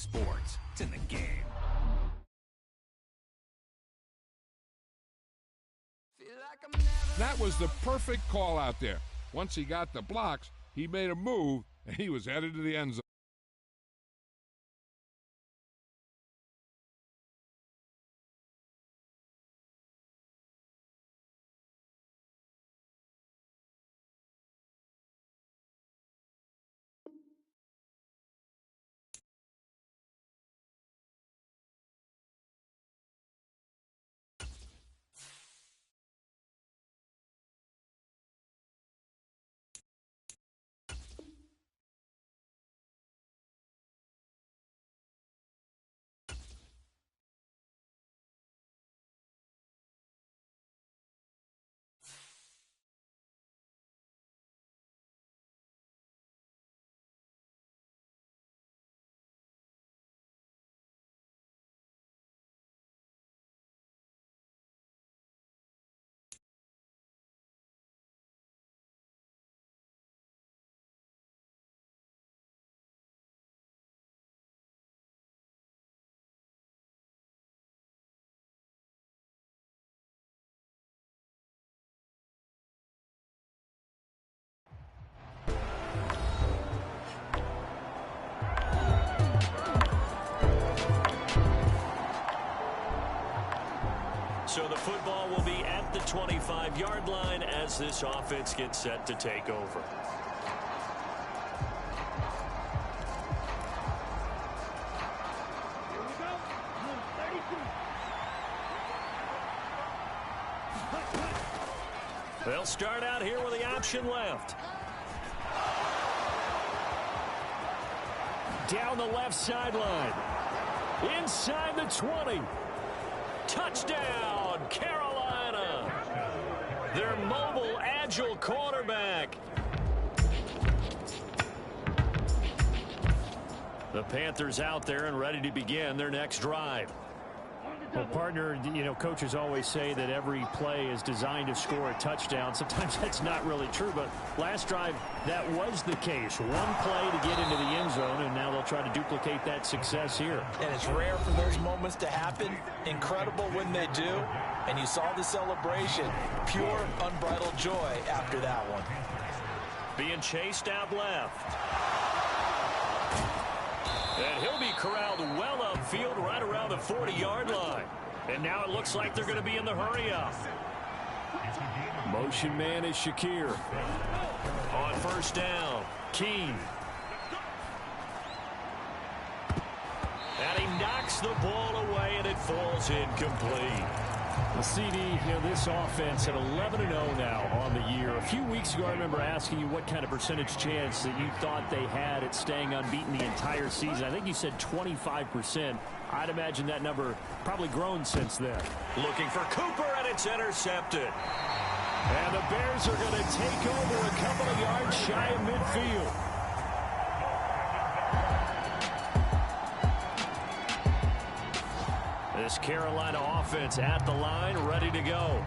Sports. It's in the game. That was the perfect call out there. Once he got the blocks, he made a move, and he was headed to the end zone. So the football will be at the 25-yard line as this offense gets set to take over. They'll start out here with the option left. Down the left sideline. Inside the 20. Touchdown, Carolina. Their mobile, agile quarterback. The Panthers out there and ready to begin their next drive. Well, partner, you know, coaches always say that every play is designed to score a touchdown. Sometimes that's not really true, but last drive, that was the case. One play to get into the end zone, and now they'll try to duplicate that success here. And it's rare for those moments to happen. Incredible when they do. And you saw the celebration. Pure, unbridled joy after that one. Being chased out left. And he'll be corralled well upfield right around the 40-yard line. And now it looks like they're going to be in the hurry-up. Motion man is Shakir. On first down, Keene. And he knocks the ball away, and it falls incomplete. The CD, you know, this offense at 11-0 now on the year. A few weeks ago, I remember asking you what kind of percentage chance that you thought they had at staying unbeaten the entire season. I think you said 25%. I'd imagine that number probably grown since then. Looking for Cooper, and it's intercepted. And the Bears are going to take over a couple of yards shy of midfield. This Carolina offense at the line, ready to go.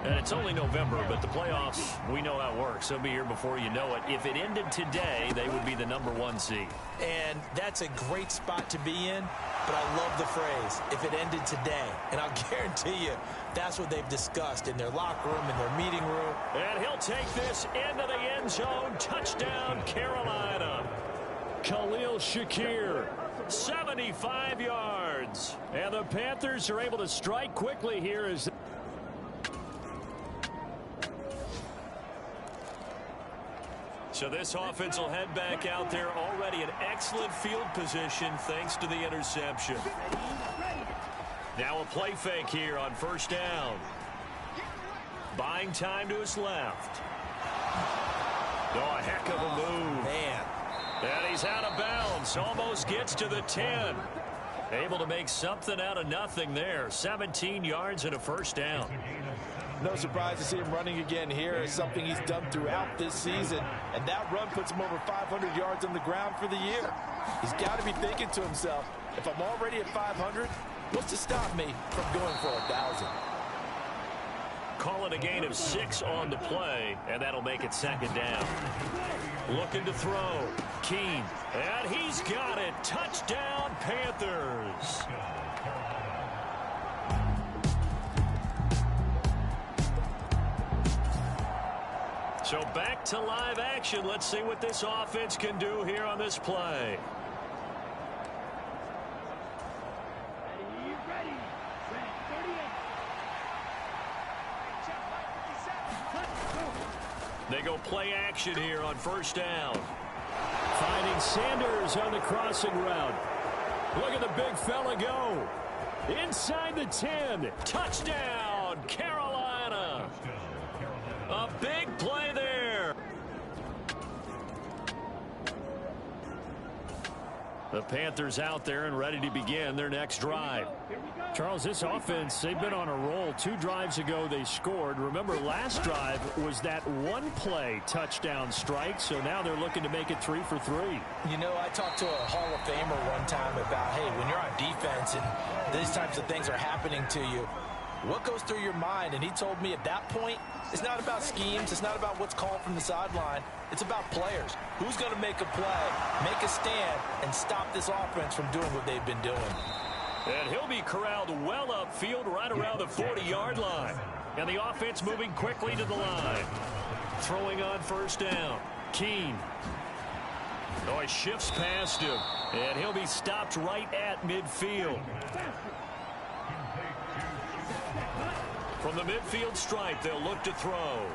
And it's only November, but the playoffs, we know how it works. They'll be here before you know it. If it ended today, they would be the #1 seed. And that's a great spot to be in, but I love the phrase, if it ended today. And I'll guarantee you, that's what they've discussed in their locker room, in their meeting room. And he'll take this into the end zone. Touchdown, Carolina. Khalil Shakir. 75 yards. And the Panthers are able to strike quickly here as so this offense will head back out there already in excellent field position thanks to the interception. Now a play fake here on first down. Buying time to his left. Oh, a heck of a move. Man. And he's out of bounds. Almost gets to the 10. Able to make something out of nothing there. 17 yards and a first down. No surprise to see him running again here. It's something he's done throughout this season. And that run puts him over 500 yards on the ground for the year. He's got to be thinking to himself, if I'm already at 500, what's to stop me from going for 1,000? Call it a gain of 6 on the play, and that'll make it second down. Looking to throw. Keene. And he's got it. Touchdown, Panthers. So back to live action. Let's see what this offense can do here on this play. They go play action here on first down. Finding Sanders on the crossing route. Look at the big fella go. Inside the 10. Touchdown, Carolina. A big play there. The Panthers out there and ready to begin their next drive. Charles, this offense, they've been on a roll. 2 drives ago they scored. Remember, last drive was that one-play touchdown strike, so now they're looking to make it 3 for 3. You know, I talked to a Hall of Famer one time about, hey, when you're on defense and these types of things are happening to you, what goes through your mind? And he told me at that point, it's not about schemes. It's not about what's called from the sideline. It's about players. Who's going to make a play, make a stand, and stop this offense from doing what they've been doing. And he'll be corralled well upfield right around the 40-yard line. And the offense moving quickly to the line. Throwing on first down. Keene. Oh, he shifts past him. And he'll be stopped right at midfield. From the midfield stripe, they'll look to throw.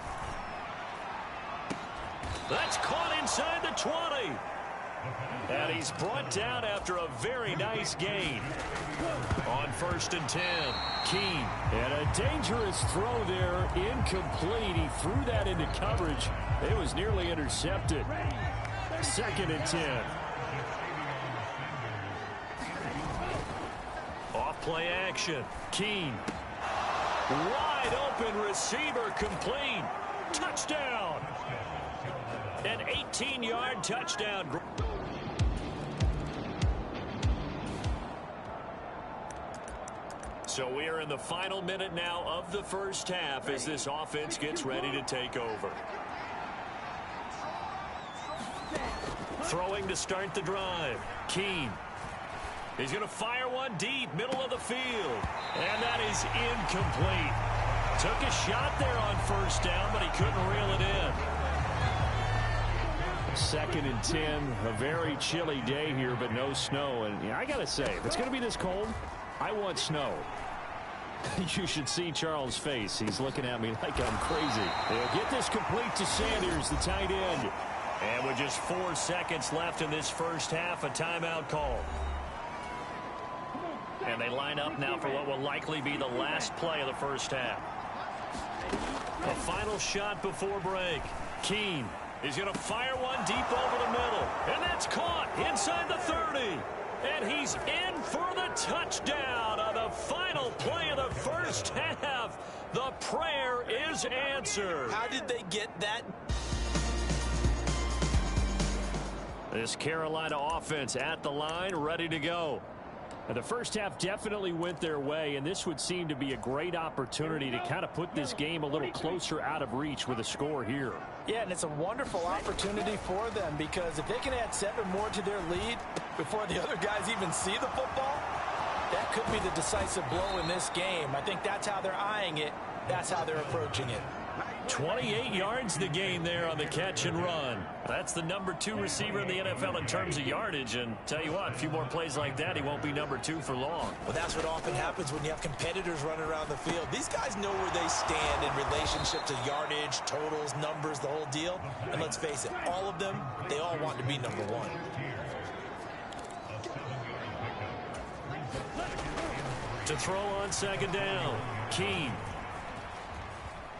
That's caught inside the 20. And he's brought down after a very nice gain. On first and 10, Keene. And a dangerous throw there, incomplete. He threw that into coverage. It was nearly intercepted. Second and 10. Off play action, Keene. Wide open receiver complete. Touchdown. An 18-yard touchdown. So we are in the final minute now of the first half as this offense gets ready to take over. Throwing to start the drive. Keene. He's going to fire one deep, middle of the field. And that is incomplete. Took a shot there on first down, but he couldn't reel it in. Second and 10, a very chilly day here, but no snow. And I got to say, if it's going to be this cold, I want snow. You should see Charles' face. He's looking at me like I'm crazy. They'll get this complete to Sanders, the tight end. And with just 4 seconds left in this first half, a timeout call. And they line up now for what will likely be the last play of the first half. A final shot before break. Keene is going to fire one deep over the middle. And that's caught inside the 30. And he's in for the touchdown on the final play of the first half. The prayer is answered. How did they get that? This Carolina offense at the line, ready to go. And the first half definitely went their way, and this would seem to be a great opportunity to kind of put this game a little closer out of reach with a score here. Yeah, and it's a wonderful opportunity for them because if they can add 7 more to their lead before the other guys even see the football, that could be the decisive blow in this game. I think that's how they're eyeing it. That's how they're approaching it. 28 yards the gain there on the catch and run. That's the number 2 receiver in the NFL in terms of yardage. And tell you what, a few more plays like that, he won't be number 2 for long. Well, that's what often happens when you have competitors running around the field. These guys know where they stand in relationship to yardage, totals, numbers, the whole deal. And let's face it, all of them, they all want to be number 1. To throw on second down, Keene.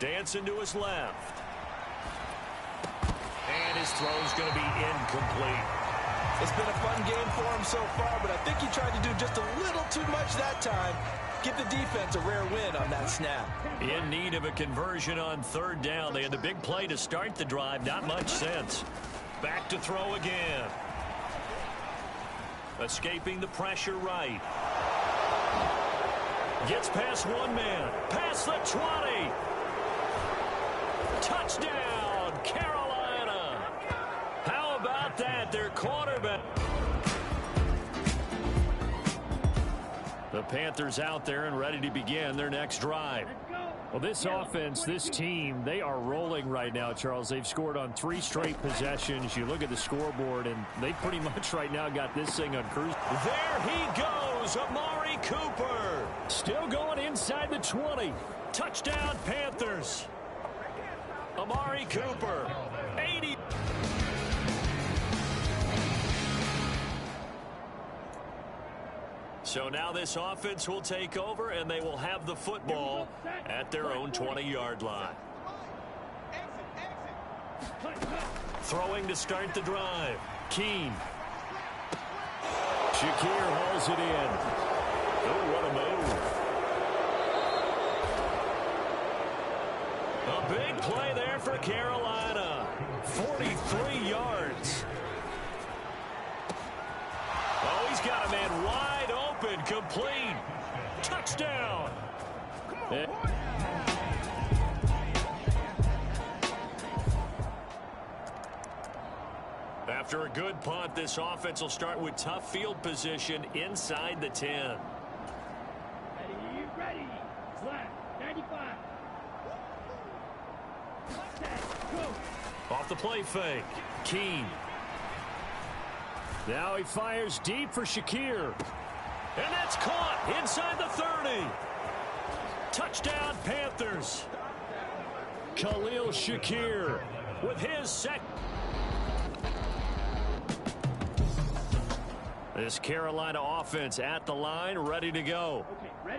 Dancing to his left. And his throw's going to be incomplete. It's been a fun game for him so far, but I think he tried to do just a little too much that time. Give the defense a rare win on that snap. In need of a conversion on third down. They had the big play to start the drive. Not much sense. Back to throw again. Escaping the pressure right. Gets past one man. Past the 20. Touchdown, Carolina. that? Their quarterback. The Panthers out there and ready to begin their next drive. Well, this offense, this team, they are rolling right now, Charles. They've scored on 3 straight possessions. You look at the scoreboard, and they pretty much right now got this thing on cruise. There he goes, Amari Cooper. Still going inside the 20. Touchdown, Panthers. Amari Cooper, 80. So now this offense will take over, and they will have the football at their own 20-yard line. Throwing to start the drive. Keene. Shakir hauls it in. Oh, what a move. A big play there for Carolina. 43 yards. Oh, he's got a man wide open, complete. Touchdown. After a good punt, this offense will start with tough field position inside the 10. Ready. Slap. 95. Off the play fake. Keene. Now he fires deep for Shakir. And that's caught inside the 30. Touchdown, Panthers. Khalil Shakir with his second. This Carolina offense at the line, ready to go.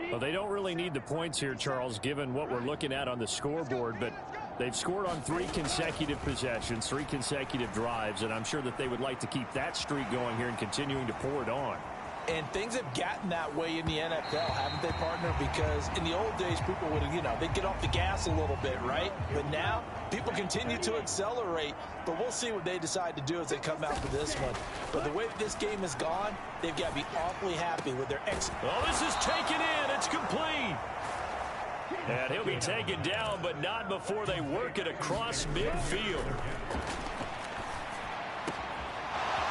Well, they don't really need the points here, Charles, given what we're looking at on the scoreboard, but they've scored on 3 consecutive possessions, 3 consecutive drives, and I'm sure that they would like to keep that streak going here and continuing to pour it on. And things have gotten that way in the NFL, haven't they, partner? Because in the old days, people would, they'd get off the gas a little bit, right? But now, people continue to accelerate. But we'll see what they decide to do as they come out for this one. But the way this game has gone, they've got to be awfully happy with their Oh, this is taken in. It's complete. And he'll be taken down, but not before they work it across midfield.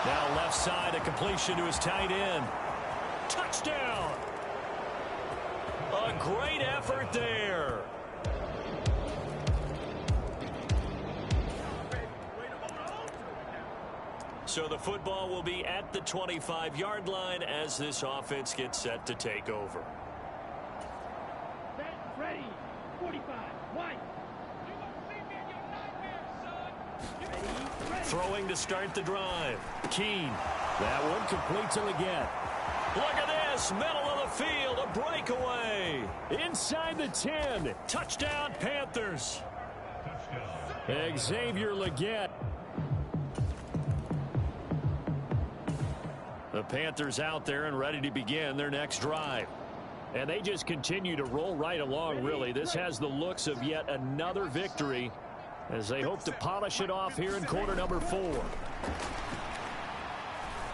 Now left side, a completion to his tight end. Touchdown! A great effort there. So the football will be at the 25-yard line as this offense gets set to take over. Ready. 45. White. Throwing to start the drive. Keene. That one completes him again. Look at this. Middle of the field. A breakaway. Inside the 10. Touchdown, Panthers. Xavier Legette. The Panthers out there and ready to begin their next drive. And they just continue to roll right along, really. This has the looks of yet another victory as they hope to polish it off here in quarter number 4.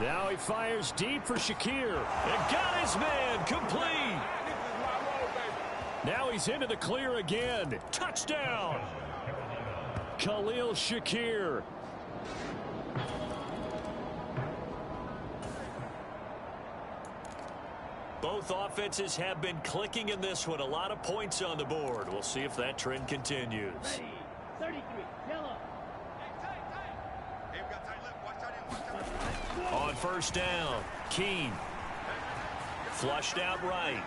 Now he fires deep for Shakir. And got his man complete. Now he's into the clear again. Touchdown. Khalil Shakir. Both offenses have been clicking in this one. A lot of points on the board. We'll see if that trend continues. 33. Yellow. On first down, Keene. Flushed out right.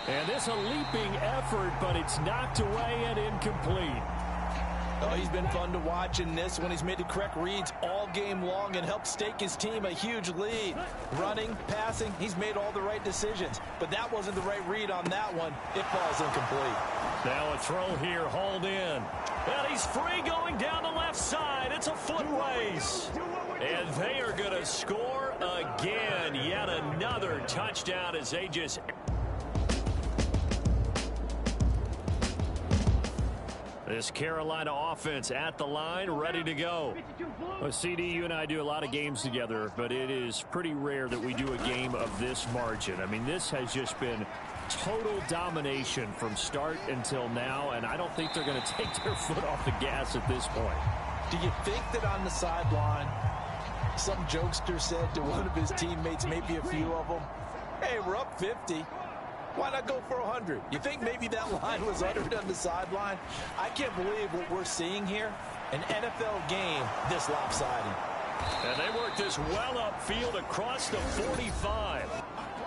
And this a leaping effort, but it's knocked away and incomplete. Oh, he's been fun to watch in this one. He's made the correct reads all game long and helped stake his team a huge lead. Running, passing, he's made all the right decisions. But that wasn't the right read on that one. It falls incomplete. Now a throw here, hauled in. And he's free going down the left side. It's a foot race. And they are going to score again. Yet another touchdown as they just... This Carolina offense at the line, ready to go. Well, CD, you and I do a lot of games together, but it is pretty rare that we do a game of this margin. I mean, this has just been total domination from start until now, and I don't think they're going to take their foot off the gas at this point. Do you think that on the sideline, some jokester said to one of his teammates, maybe a few of them, hey, we're up 50. Why not go for 100? You think maybe that line was uttered on the sideline? I can't believe what we're seeing here. An NFL game this lopsided. And they work this well upfield across the 45.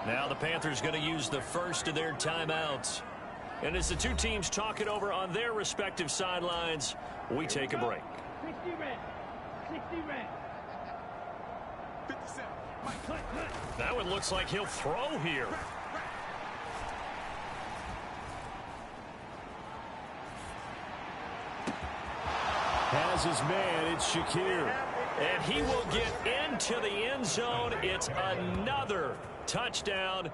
Now the Panthers going to use the first of their timeouts. And as the two teams talk it over on their respective sidelines, we take a break. 60 red. 60 red. 57. That one looks like he'll throw here. Has his man, it's Shakir. And he will get into the end zone. It's another touchdown.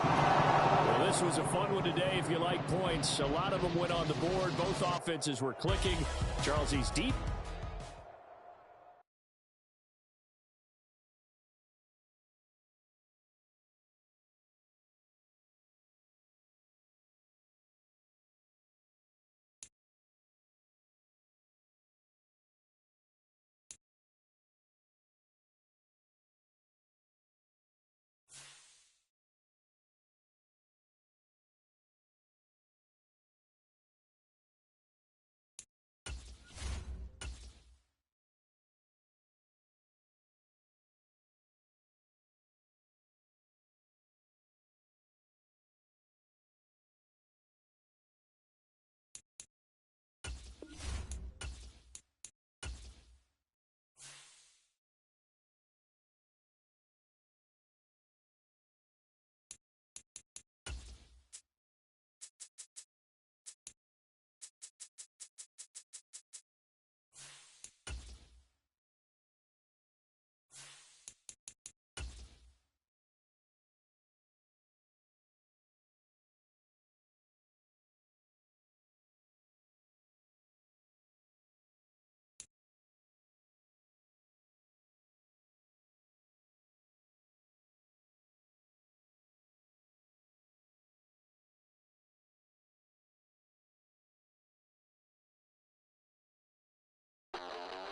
Well, this was a fun one today if you like points. A lot of them went on the board. Both offenses were clicking. Charles, he's deep.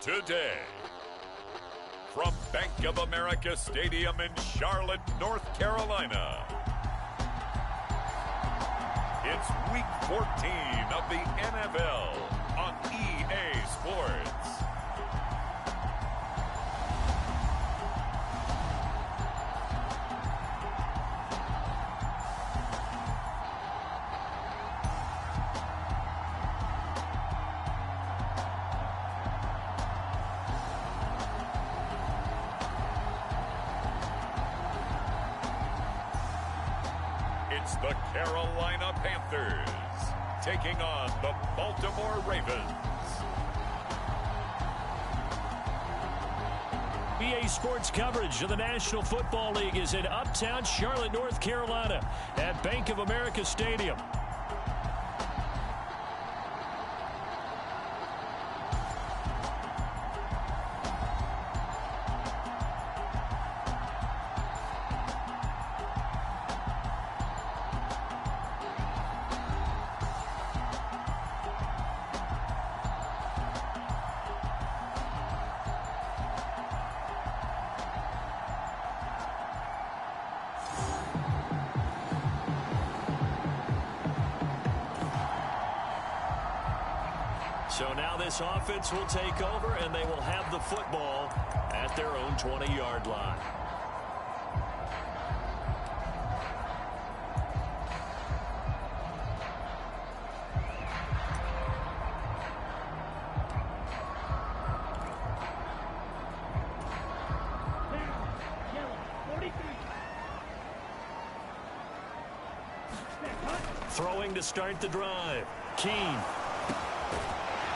Today, from Bank of America Stadium in Charlotte, North Carolina, it's Week 14 of the NFL on EA Sports. It's the Carolina Panthers taking on the Baltimore Ravens. EA Sports coverage of the National Football League is in uptown Charlotte, North Carolina at Bank of America Stadium. So now this offense will take over, and they will have the football at their own 20-yard line. Throwing to start the drive. Keene.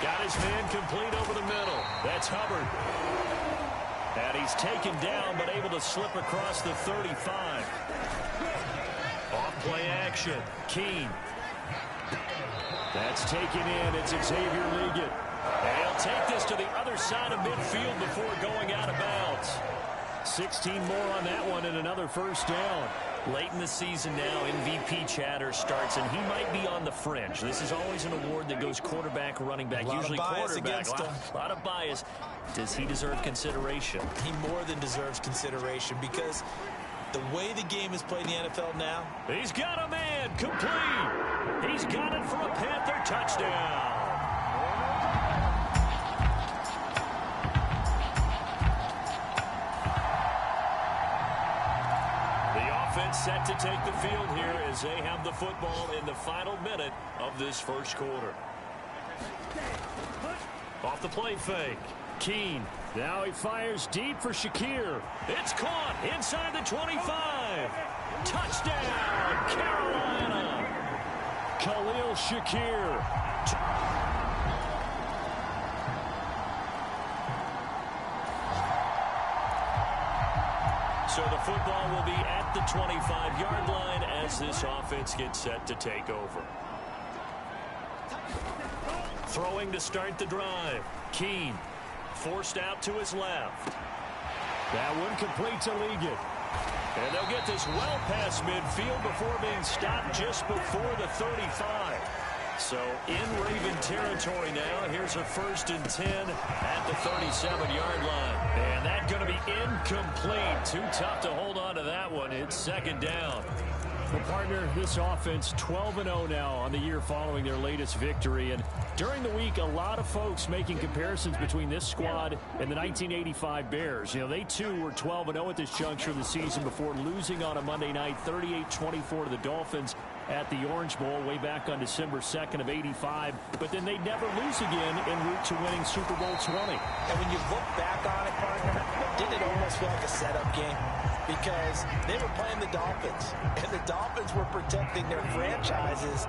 Got his man complete over the middle. That's Hubbard. And he's taken down, but able to slip across the 35. Off play action. Keene. That's taken in. It's Xavier Liggett. And he'll take this to the other side of midfield before going out of bounds. 16 more on that one and another first down. Late in the season now, MVP chatter starts, and he might be on the fringe. This is always an award that goes quarterback, running back, usually quarterback. A lot of bias. Does he deserve consideration? He more than deserves consideration because the way the game is played in the NFL now. He's got a man, complete. He's got it for a Panther touchdown. Set to take the field here as they have the football in the final minute of this first quarter. Off the play fake. Keene. Now he fires deep for Shakir. It's caught inside the 25. Touchdown, Carolina. Khalil Shakir. So the football will be at the 25-yard line as this offense gets set to take over. Throwing to start the drive. Keene forced out to his left. That one complete to Ligon. And they'll get this well past midfield before being stopped just before the 35. So in Raven territory now. Here's a 1st and 10 at the 37-yard line. And that's going to be incomplete. Too tough to hold on to that one. It's 2nd down. Well, partner, this offense 12-0 now on the year following their latest victory. And during the week, a lot of folks making comparisons between this squad and the 1985 Bears. You know, they too were 12-0 at this juncture of the season before losing on a Monday night 38-24 to the Dolphins at the Orange Bowl way back on December 2nd of 85. But then they never lose again en route to winning Super Bowl 20. And when you look back on it, partner, didn't it almost feel like a setup game? Because they were playing the Dolphins, and the Dolphins were protecting their franchise's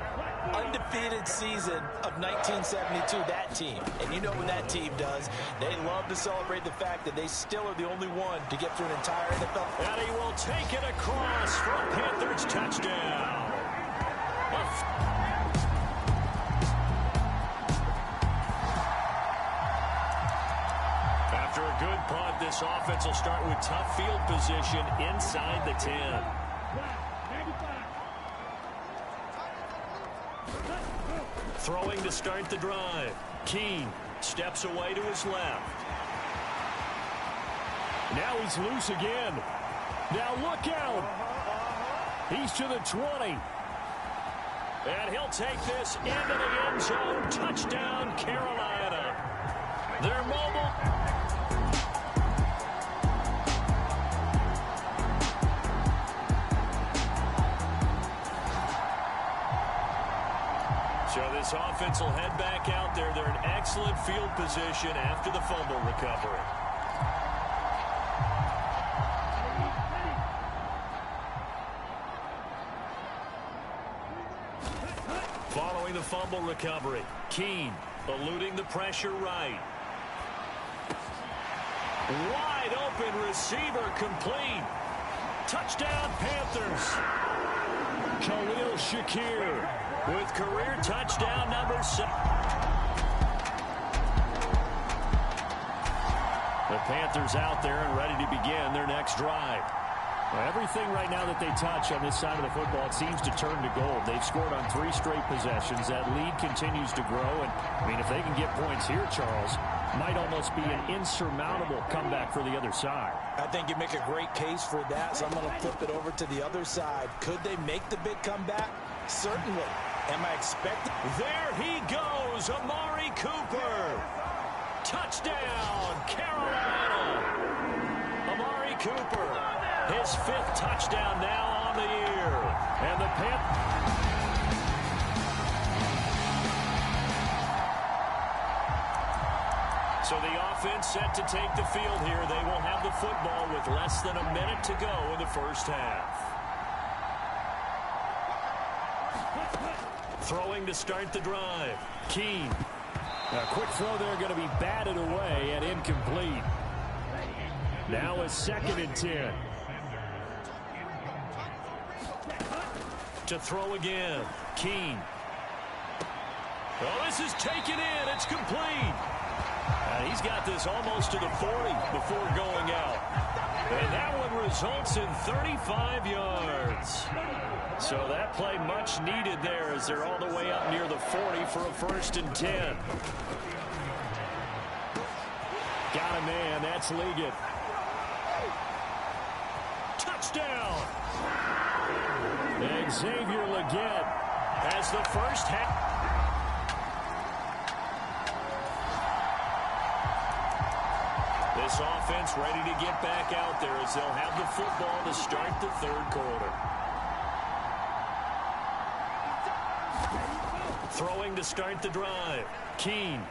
undefeated season of 1972, that team. And you know what that team does. They love to celebrate the fact that they still are the only one to get through an entire NFL. And he will take it across for a Panthers touchdown. After a good punt, this offense will start with tough field position inside the 10. Throwing to start the drive. Keene steps away to his left. Now he's loose again. Now look out. He's to the 20. And he'll take this into the end zone. Touchdown, Carolina. They're mobile. So this offense will head back out there. They're in excellent field position after the fumble recovery. Following the fumble recovery, Keene eluding the pressure right. Wide open receiver complete. Touchdown Panthers. Khalil Shakir with career touchdown number 7. The Panthers out there and ready to begin their next drive. Well, everything right now that they touch on this side of the football, it seems to turn to gold. They've scored on 3 straight possessions. That lead continues to grow. And, I mean, if they can get points here, Charles, might almost be an insurmountable comeback for the other side. I think you make a great case for that, so I'm going to flip it over to the other side. Could they make the big comeback? Certainly. Am I expecting? There he goes, Amari Cooper. Touchdown, Carolina. Amari Cooper, his 5th touchdown now on the year. And the So the offense set to take the field here. They will have the football with less than a minute to go in the first half. Throwing to start the drive. Keene. A quick throw there going to be batted away and incomplete. Now a 2nd and 10. To throw again. Keene. Oh, this is taken in. It's complete. And he's got this almost to the 40 before going out. And that one results in 35 yards. So that play much needed there as they're all the way up near the 40 for a 1st and 10. Got a man. That's Ligon. Touchdown. Xavier Legette has the first half. This offense ready to get back out there as they'll have the football to start the 3rd quarter. Throwing to start the drive. Keene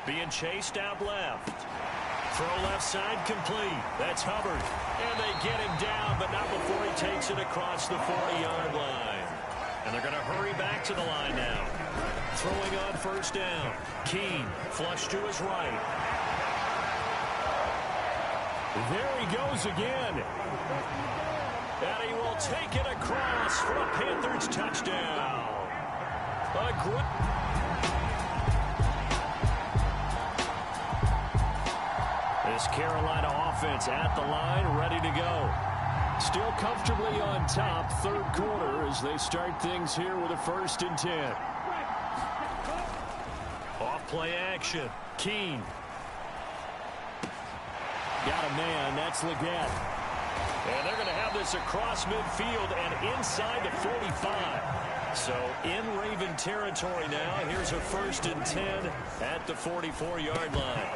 being chased out left. Throw left side complete. That's Hubbard. And they get him down, but not before he takes it across the 40-yard line. And they're going to hurry back to the line now. Throwing on 1st down. Keene flush to his right. There he goes again. And he will take it across for a Panthers touchdown. This Carolina offense at the line, ready to go. Still comfortably on top, 3rd quarter as they start things here with a 1st and 10. Off play action. Keene. Got a man. That's Legette. And they're going to have this across midfield and inside the 45. So in Raven territory now. Here's a 1st and 10 at the 44-yard line.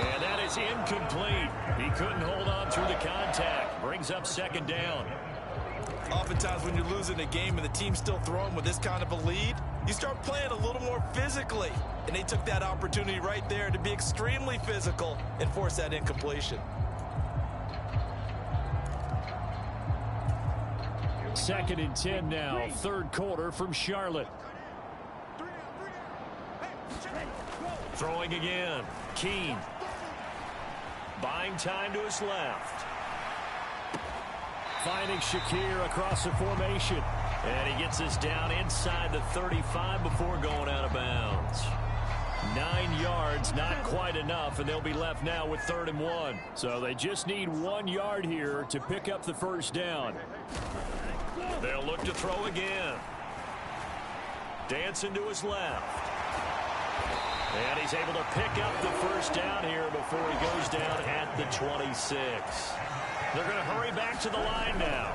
And that is incomplete. He couldn't hold on through the contact. Brings up 2nd down. Oftentimes when you're losing a game and the team's still throwing with this kind of a lead, you start playing a little more physically. And they took that opportunity right there to be extremely physical and force that incompletion. 2nd and 10 now. 3rd quarter from Charlotte. Throwing again. Keene. Buying time to his left. Finding Shakir across the formation. And he gets this down inside the 35 before going out of bounds. 9 yards, not quite enough, and they'll be left now with 3rd and 1. So they just need 1 yard here to pick up the 1st down. They'll look to throw again. Dancing to his left. And he's able to pick up the 1st down here before he goes down at the 26. They're going to hurry back to the line now.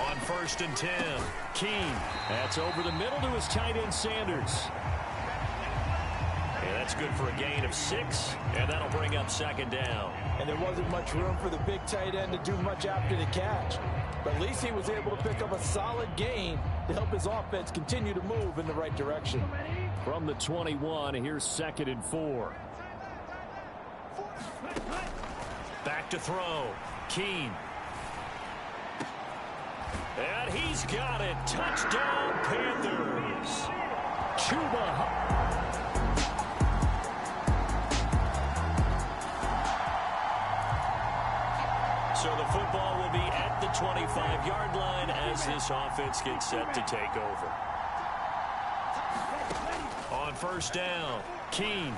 On 1st and 10. Keene. That's over the middle to his tight end Sanders. And that's good for a gain of 6. And that'll bring up 2nd down. And there wasn't much room for the big tight end to do much after the catch. But at least he was able to pick up a solid gain to help his offense continue to move in the right direction. From the 21, here's 2nd and 4. Back to throw. Keene. And he's got it. Touchdown, Panthers. Chuba. So the football will be at the 25-yard line as this offense gets set to take over. On 1st down, Keene.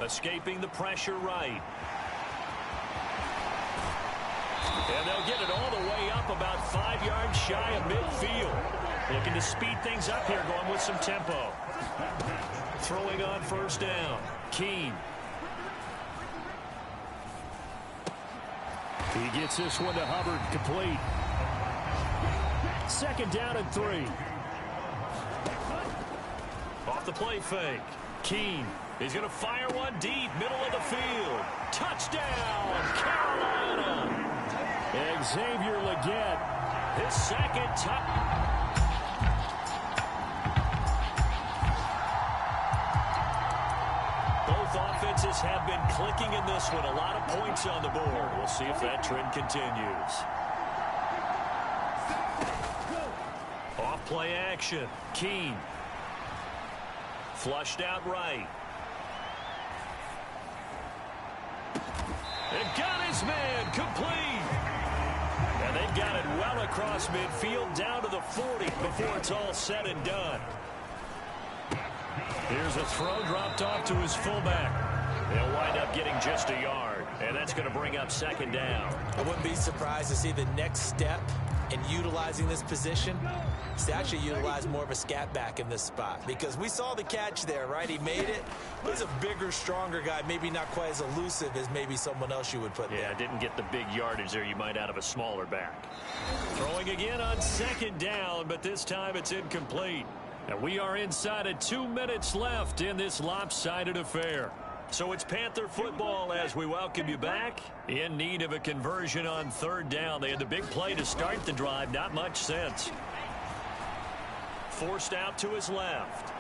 Escaping the pressure right. And they'll get it all the way up about 5 yards shy of midfield. Looking to speed things up here, going with some tempo. Throwing on 1st down, Keene. He gets this one to Hubbard, complete. 2nd down and 3. Off the play fake. Keene. He's going to fire one deep, middle of the field. Touchdown, Carolina. Xavier Legette. His 2nd touchdown. Both offenses have been clicking in this one. A lot of points on the board. We'll see if that trend continues. Off play action. Keene. Flushed out right. And got his man complete. And they've got it well across midfield down to the 40 before it's all said and done. Here's a throw dropped off to his fullback. They'll wind up getting just a yard. And that's going to bring up second down. I wouldn't be surprised to see the next step in utilizing this position is to actually utilize more of a scat back in this spot, because we saw the catch there, right? He made it. He's a bigger, stronger guy, maybe not quite as elusive as maybe someone else you would put there. Yeah, didn't get the big yardage there you might out of a smaller back. Throwing again on second down, but this time it's incomplete. And we are inside of 2 minutes left in this lopsided affair. So it's Panther football as we welcome you back. In need of a conversion on third down. They had the big play to start the drive. Not much sense. Forced out to his left.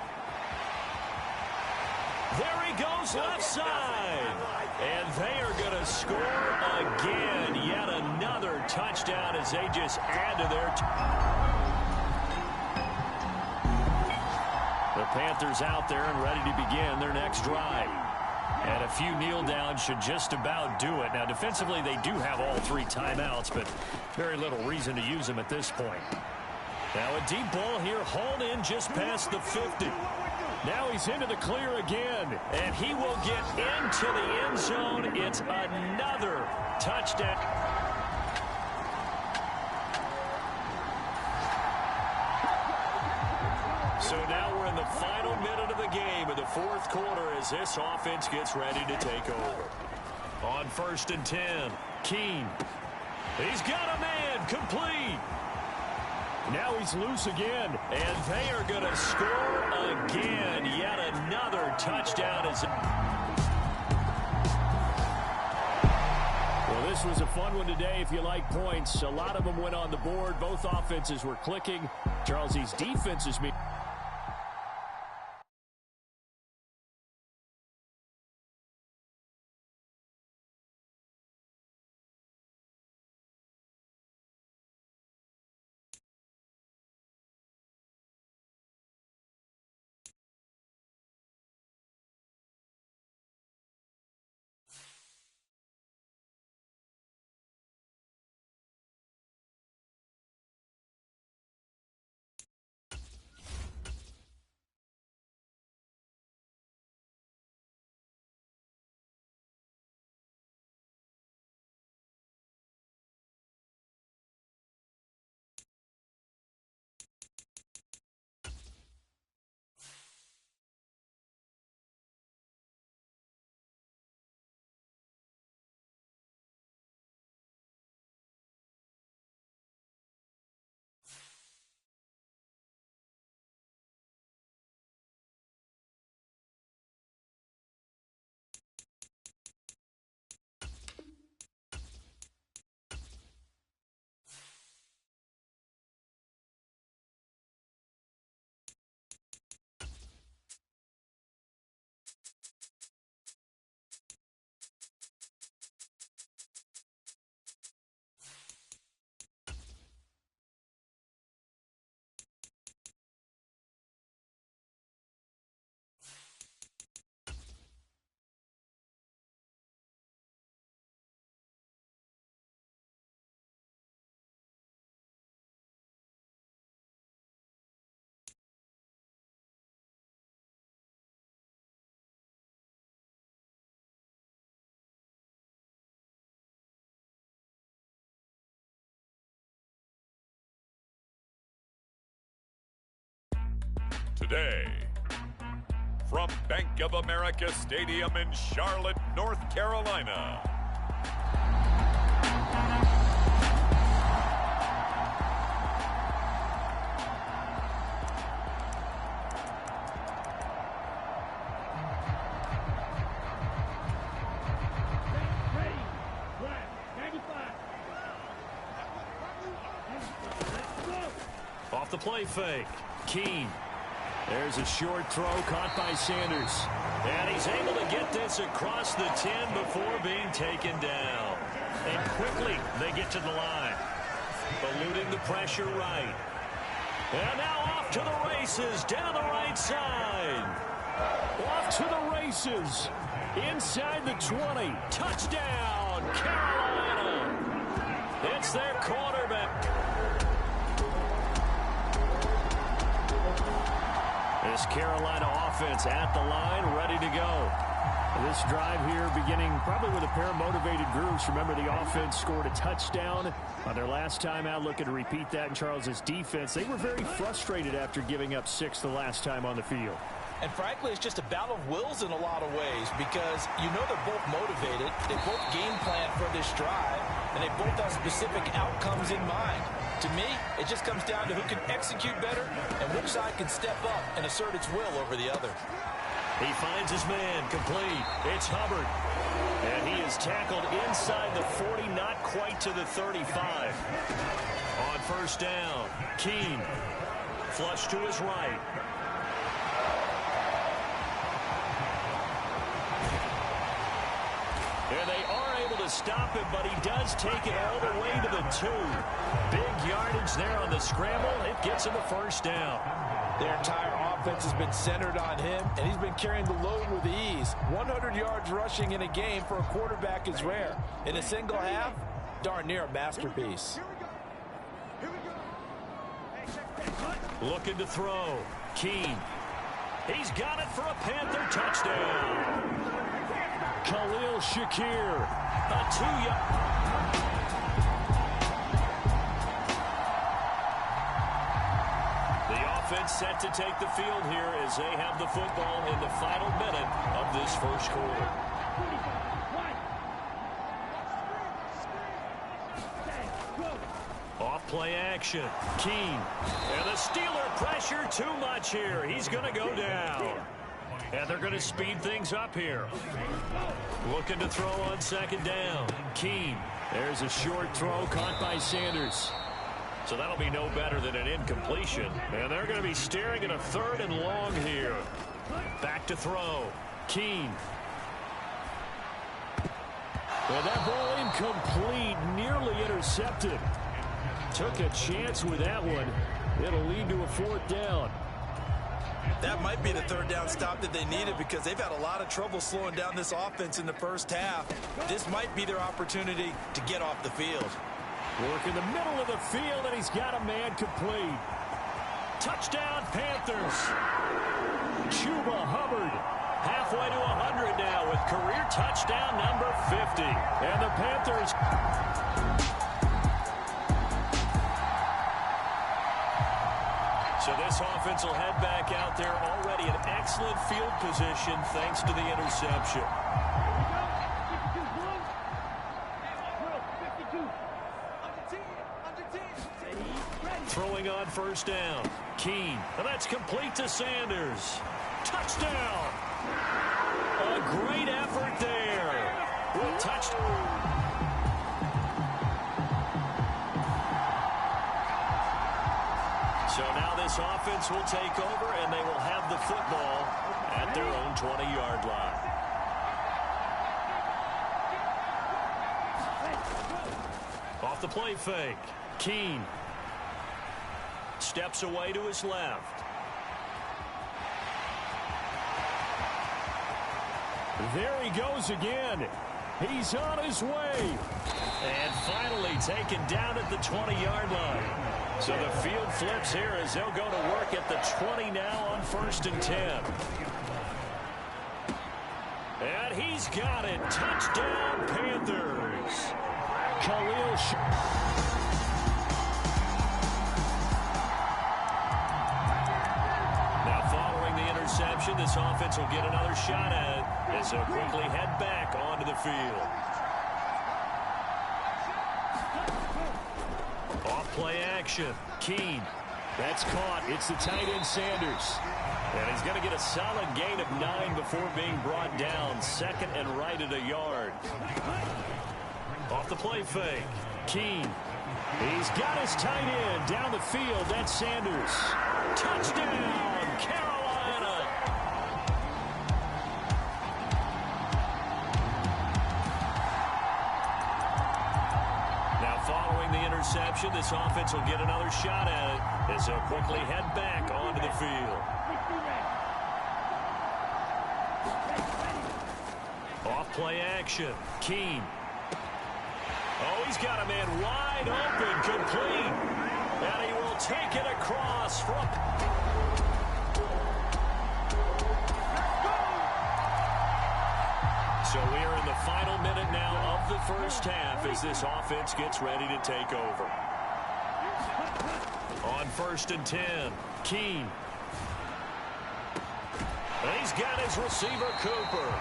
There he goes left side. And they are going to score again. Yet another touchdown as they just add to their... The Panthers out there and ready to begin their next drive. And a few kneel downs should just about do it. Now, defensively, they do have all 3 timeouts, but very little reason to use them at this point. Now, a deep ball here, hauled in just past the 50. Now he's into the clear again, and he will get into the end zone. It's another touchdown. So now we're in the final minute of the game of the fourth quarter as this offense gets ready to take over. On 1st and 10, Keene. He's got a man, complete. Now he's loose again, and they are going to score again. Yet another touchdown. Well, this was a fun one today if you like points. A lot of them went on the board. Both offenses were clicking. Charles, these defenses... Today, from Bank of America Stadium in Charlotte, North Carolina. Off the play fake, Keene. There's a short throw caught by Sanders. And he's able to get this across the 10 before being taken down. And quickly they get to the line. Eluding the pressure right. And now off to the races down the right side. Off to the races. Inside the 20. Touchdown, Carolina. It's their quarterback. This Carolina offense at the line, ready to go. This drive here beginning probably with a pair of motivated groups. Remember, the offense scored a touchdown on their last time out. Looking to repeat that in Charles's defense. They were very frustrated after giving up 6 the last time on the field. And frankly, it's just a battle of wills in a lot of ways because you know they're both motivated. They both game plan for this drive, and they both have specific outcomes in mind. To me, it just comes down to who can execute better and which side can step up and assert its will over the other. He finds his man, complete. It's Hubbard. And he is tackled inside the 40, not quite to the 35. On first down, Keene. Flush to his right. And they are able to stop him, but he does take it all the way to the 2. Big yardage there on the scramble. It gets him the first down. Their entire offense has been centered on him, and he's been carrying the load with ease. 100 yards rushing in a game for a quarterback is rare. In a single half, darn near a masterpiece. Looking to throw. Keene. He's got it for a Panther touchdown. Khalil Shakir. A 2-yard. Offense set to take the field here as they have the football in the final minute of this first quarter. Off play action. Keene. And the Steeler pressure too much here. He's going to go down. And they're going to speed things up here. Looking to throw on second down. Keene. There's a short throw caught by Sanders. So that'll be no better than an incompletion. And they're going to be staring at a 3rd and long here. Back to throw. Keene. Well, that ball incomplete, nearly intercepted. Took a chance with that one. It'll lead to a 4th down. That might be the 3rd down stop that they needed because they've had a lot of trouble slowing down this offense in the first half. This might be their opportunity to get off the field. Work in the middle of the field, and he's got a man complete. Touchdown, Panthers. Chuba Hubbard. Halfway to 100 now with career touchdown number 50. And the Panthers. So this offense will head back out there already in excellent field position thanks to the interception. Throwing on first down. Keene. And that's complete to Sanders. Touchdown. A great effort there. With touchdown. So now this offense will take over, and they will have the football at their own 20-yard line. Off the play fake. Keene. Steps away to his left. There he goes again. He's on his way. And finally taken down at the 20-yard line. So the field flips here as they'll go to work at the 20 now on 1st and 10. And he's got it. Touchdown, Panthers. Khalil interception. This offense will get another shot at it as they'll quickly head back onto the field. Off play action. Keene. That's caught. It's the tight end Sanders. And he's going to get a solid gain of 9 before being brought down. 2nd and right at a yard. Off the play fake. Keene. He's got his tight end down the field. That's Sanders. Touchdown, Carolina. Now following the interception, this offense will get another shot at it as they'll quickly head back onto the field. Off play action. Keene. Oh, he's got a man wide open, complete. And he will take it across from... So we are in the final minute now of the first half as this offense gets ready to take over. On 1st and 10, Keene. He's got his receiver, Cooper.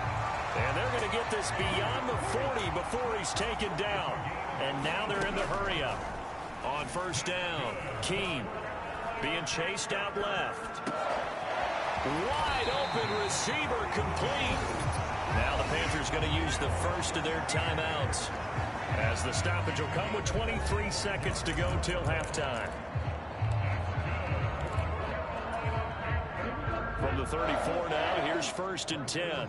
And they're going to get this beyond the 40 before he's taken down. And now they're in the hurry-up. On 1st down, Keene being chased out left. Wide open receiver complete. Now the Panthers going to use the first of their timeouts as the stoppage will come with 23 seconds to go till halftime. From the 34 now, here's 1st and 10.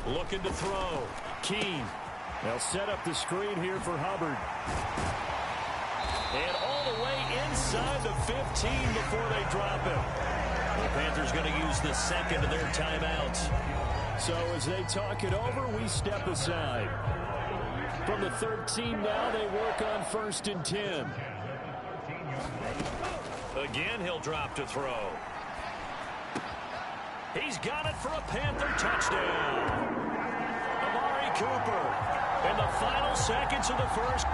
Looking to throw. Keene. They'll set up the screen here for Hubbard. And all the way inside the 15 before they drop him. The Panthers going to use the second of their timeouts. So as they talk it over, we step aside. From the 13 now, they work on 1st and 10. Again, he'll drop to throw. He's got it for a Panther touchdown. Amari Cooper in the final seconds of the first.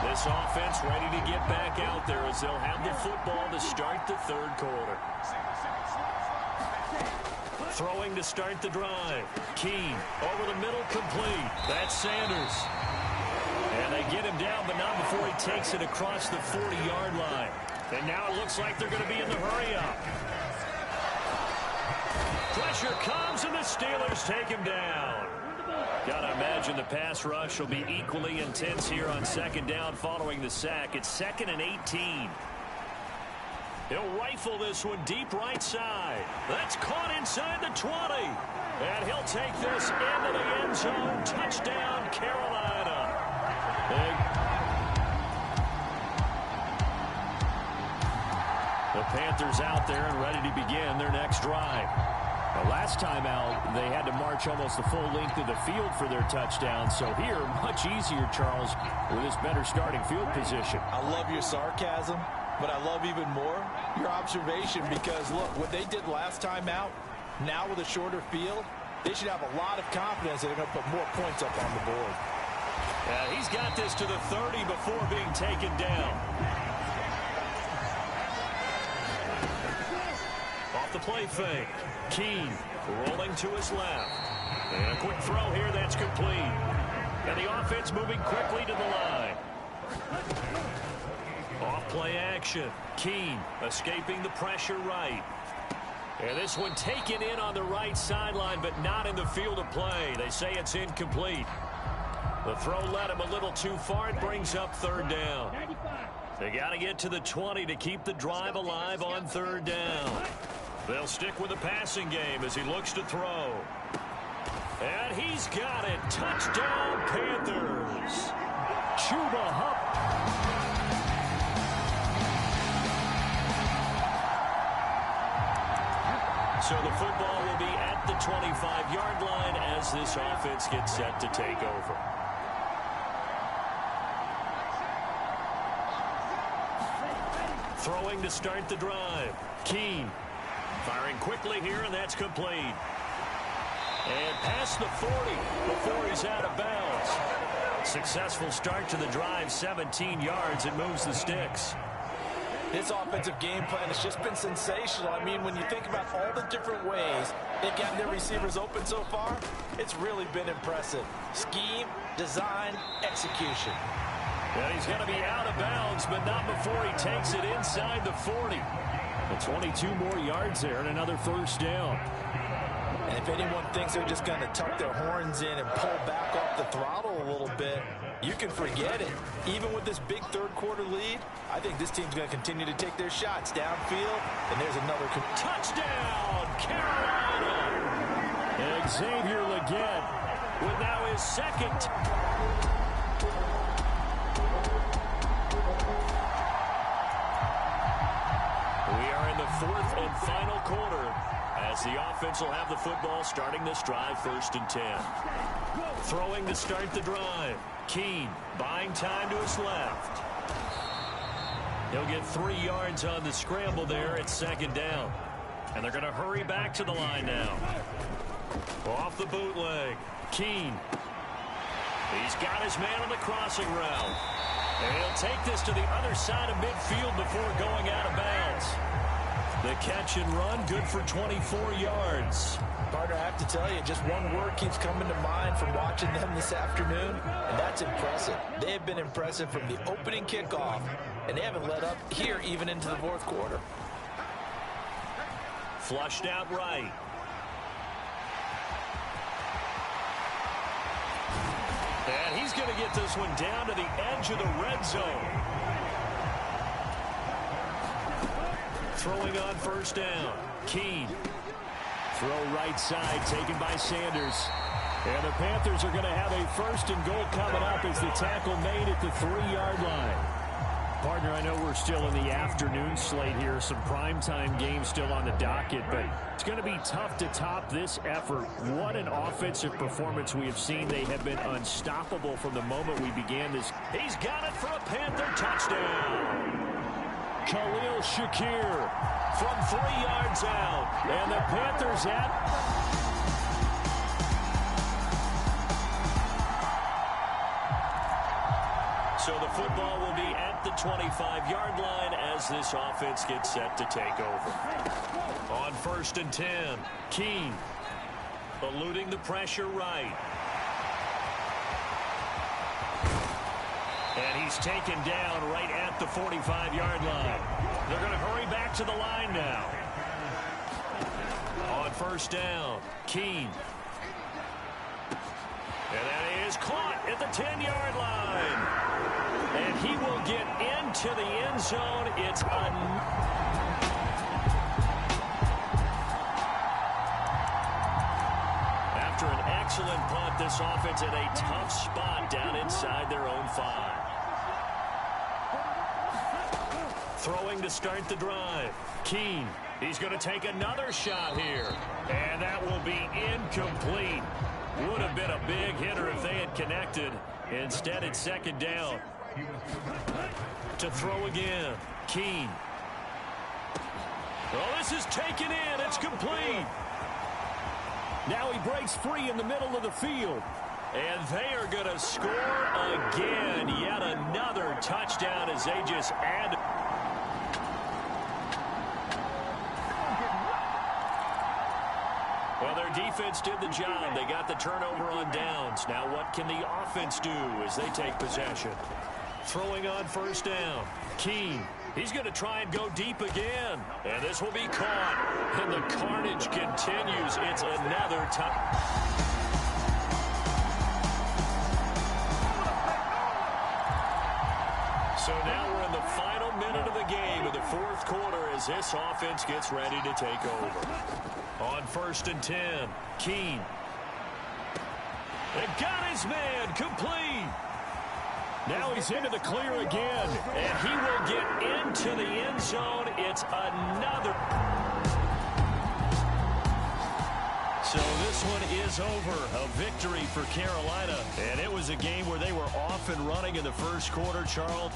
This offense ready to get back out there as they'll have the football to start the third quarter. Throwing to start the drive. Keene over the middle, complete. That's Sanders. And they get him down, but not before he takes it across the 40-yard line. And now it looks like they're going to be in the hurry-up. Pressure comes, and the Steelers take him down. Gotta imagine the pass rush will be equally intense here on 2nd down following the sack. It's 2nd and 18. He'll rifle this one deep right side. That's caught inside the 20. And he'll take this into the end zone. Touchdown, Carolina. The Panthers out there and ready to begin their next drive. The last time out, they had to march almost the full length of the field for their touchdown. So here, much easier, Charles, with this better starting field position. I love your sarcasm, but I love even more your observation because, look, what they did last time out, now with a shorter field, they should have a lot of confidence that they're going to put more points up on the board. He's got this to the 30 before being taken down. Off the play fake. Keene rolling to his left. And a quick throw here that's complete. And the offense moving quickly to the line. Off play action. Keene escaping the pressure right. And this one taken in on the right sideline, but not in the field of play. They say it's incomplete. The throw led him a little too far. It brings up 3rd down. They got to get to the 20 to keep the drive alive on 3rd down. They'll stick with the passing game as he looks to throw. And he's got it. Touchdown, Panthers. Chuba Hubbard. So the football will be at the 25-yard line as this offense gets set to take over. Throwing to start the drive. Keene firing quickly here, and that's complete. And past the 40 before he's out of bounds. Successful start to the drive, 17 yards, and moves the sticks. This offensive game plan has just been sensational. I mean, when you think about all the different ways they've gotten their receivers open so far, it's really been impressive. Scheme, design, execution. And he's going to be out of bounds, but not before he takes it inside the 40. And 22 more yards there and another 1st down. And if anyone thinks they're just going to tuck their horns in and pull back off the throttle a little bit, you can forget it. Even with this big 3rd quarter lead, I think this team's going to continue to take their shots downfield. And there's another touchdown, Carolina! Xavier Legette with now his 2nd. We are in the 4th and final quarter as the offense will have the football starting this drive, 1st and 10. Throwing to start the drive. Keene buying time to his left. He'll get 3 yards on the scramble there. It's second down. And they're going to hurry back to the line now. Off the bootleg. Keene. He's got his man on the crossing route. And he'll take this to the other side of midfield before going out of bounds. The catch and run, good for 24 yards. Partner, I have to tell you, just one word keeps coming to mind from watching them this afternoon, and that's impressive. They have been impressive from the opening kickoff, and they haven't let up here even into the fourth quarter. Flushed out right. And he's going to get this one down to the edge of the red zone. Throwing on first down. Keene. Throw right side taken by Sanders. And the Panthers are going to have a first and goal coming up as the tackle made at the 3-yard line. Partner, I know we're still in the afternoon slate here. Some primetime games still on the docket, but it's going to be tough to top this effort. What an offensive performance we have seen. They have been unstoppable from the moment we began this. He's got it for a Panther touchdown. Khalil Shakir from 3 yards out. And the Panthers at... So the football will be at the 25-yard line as this offense gets set to take over. On first and 10, Keene eluding the pressure right. And he's taken down right at the 45-yard line. They're going to hurry back to the line now. On first down, Keene. And that is caught at the 10-yard line. And he will get into the end zone. It's after an excellent punt, this offense in a tough spot down inside their own 5. Throwing to start the drive. Keene. He's going to take another shot here. And that will be incomplete. Would have been a big hitter if they had connected. Instead, it's second down. To throw again. Keene. Oh, this is taken in. It's complete. Now he breaks free in the middle of the field. And they are going to score again. Yet another touchdown as they just add. Well, their defense did the job. They got the turnover on downs. Now what can the offense do as they take possession? Throwing on first down. Keene. He's going to try and go deep again. And this will be caught. And the carnage continues. It's another touchdown. So now we're in the final minute of the game in the fourth quarter as this offense gets ready to take over. On first and 10, Keene. And got his man complete. Now he's into the clear again, and he will get into the end zone. It's another. So this one is over. A victory for Carolina. And it was a game where they were off and running in the first quarter, Charles.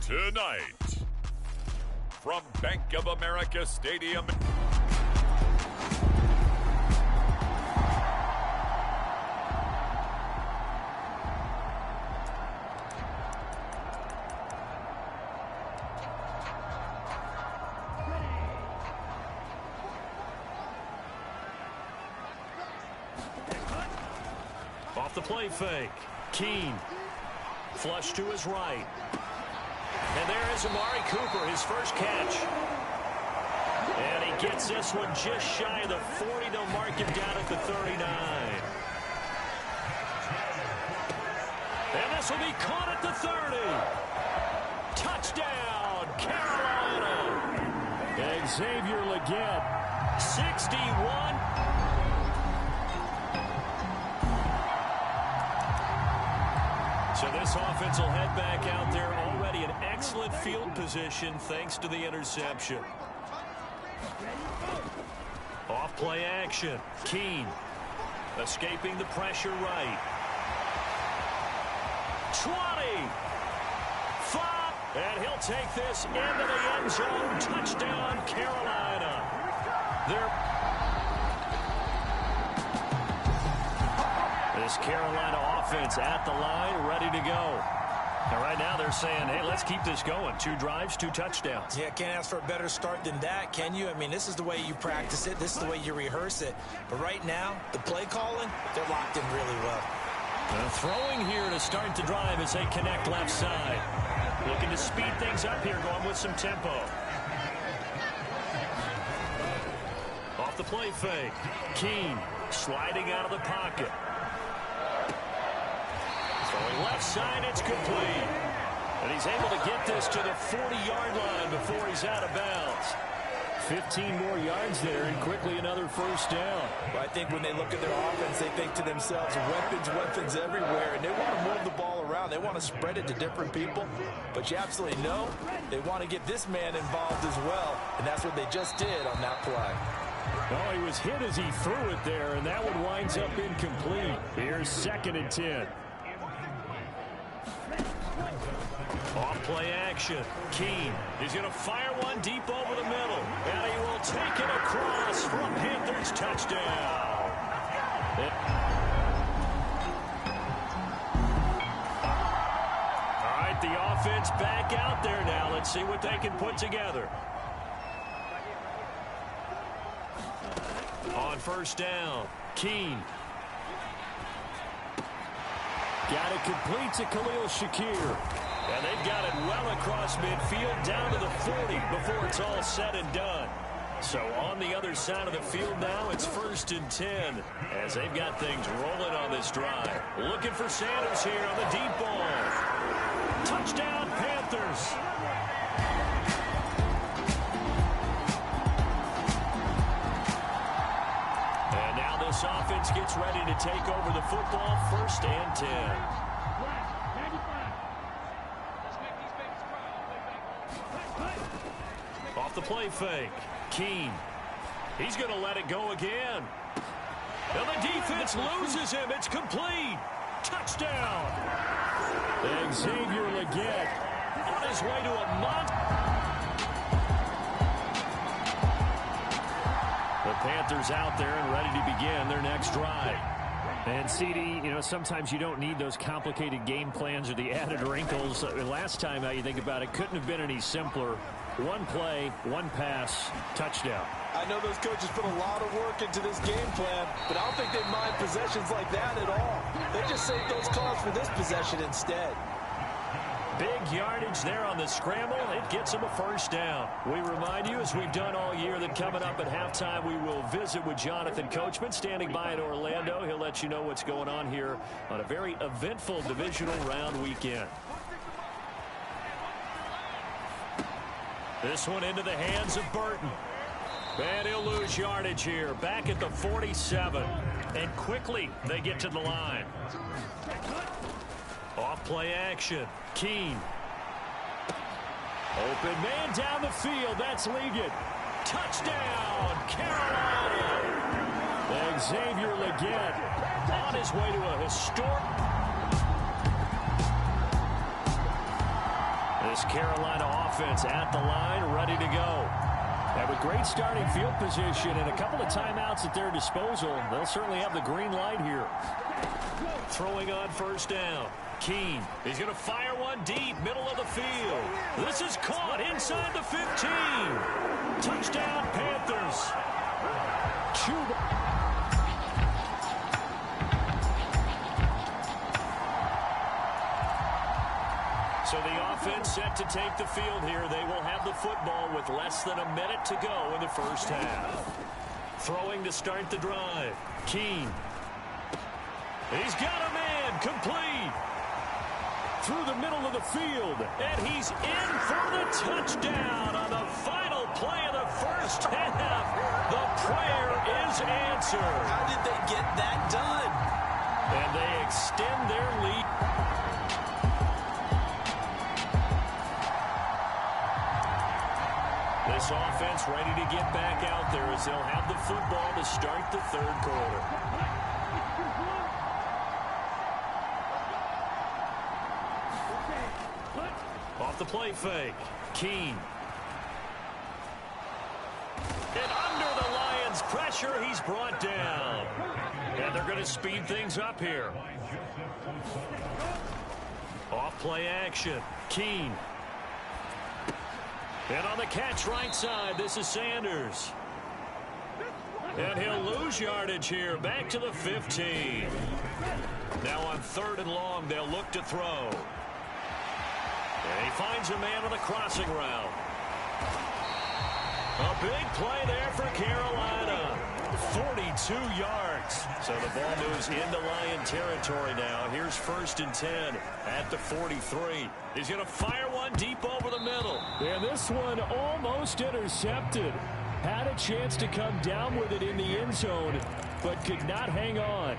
Tonight, from Bank of America Stadium. Off the play fake. Keene. Flush to his right. And there is Amari Cooper, his first catch. And he gets this one just shy of the 40. They'll mark him down at the 39. And this will be caught at the 30. Touchdown, Carolina. Xavier Legette. 61. So this offense will head back out there, already in excellent field position thanks to the interception. Off play action. Keene escaping the pressure right. 20. 5. And he'll take this into the end zone. Touchdown, Carolina. This Carolina offense at the line, ready to go. And right now they're saying, hey, let's keep this going. 2 drives, 2 touchdowns. Yeah, can't ask for a better start than that, can you? I mean, this is the way you practice it. This is the way you rehearse it. But right now, the play calling, they're locked in really well. Throwing here to start the drive as they connect left side. Looking to speed things up here, going with some tempo. Off the play fake. Keene sliding out of the pocket. Throwing left side, it's complete. And he's able to get this to the 40-yard line before he's out of bounds. 15 more yards there, and quickly another first down. Well, I think when they look at their offense, they think to themselves, weapons everywhere, and they want to move the ball around. They want to spread it to different people. But you absolutely know they want to get this man involved as well, and that's what they just did on that play. Oh, he was hit as he threw it there, and that one winds up incomplete. Here's 2nd and 10. Off play action. Keene. He's going to fire one deep over the middle. And he will take it across for a Panthers touchdown. All right, the offense back out there now. Let's see what they can put together. On first down, Keene. Got it complete to Khalil Shakir. And they've got it well across midfield down to the 40 before it's all said and done. So on the other side of the field now, it's 1st and 10 as they've got things rolling on this drive. Looking for Sanders here on the deep ball. Touchdown, Panthers. And now this offense gets ready to take over the football. 1st and 10. Off the play fake. Keene. He's going to let it go again. And the defense loses him. It's complete. Touchdown. Xavier Legette on his way to a month. The Panthers out there and ready to begin their next drive. And CD, you know, sometimes you don't need those complicated game plans or the added wrinkles. Last time out you think about it, couldn't have been any simpler. 1 play, 1 pass, touchdown. I know those coaches put a lot of work into this game plan, but I don't think they mind possessions like that at all. They just save those calls for this possession instead. Big yardage there on the scramble. It gets them a first down. We remind you, as we've done all year, that coming up at halftime, we will visit with Jonathan Coachman, standing by in Orlando. He'll let you know what's going on here on a very eventful divisional round weekend. This one into the hands of Burton. And he'll lose yardage here. Back at the 47. And quickly, they get to the line. Off play action. Keene. Open man down the field. That's Ligon. Touchdown, Carolina. Xavier Legette on his way to a historic. This Carolina offense at the line, ready to go. And with great starting field position and a couple of timeouts at their disposal, they'll certainly have the green light here. Throwing on first down. Keene. He's going to fire one deep, middle of the field. This is caught inside the 15. Touchdown, Panthers. So the offense set to take the field here. They will have the football with less than a minute to go in the first half. Throwing to start the drive. Keene. He's got a man, complete. Through the middle of the field. And he's in for the touchdown on the final play of the first half. The prayer is answered. How did they get that done? And they extend their lead. This offense ready to get back out there as they'll have the football to start the third quarter. Off the play fake. Keene. And under the Lions' pressure, he's brought down. And they're going to speed things up here. Off play action. Keene. And on the catch right side, this is Sanders. And he'll lose yardage here. Back to the 15. Now on 3rd and long, they'll look to throw. And he finds a man on the crossing route. A big play there for Carolina. 42 yards. So the ball moves into Lion territory now. Here's 1st and 10 at the 43. He's going to fire one deep over the middle. And this one almost intercepted. Had a chance to come down with it in the end zone, but could not hang on.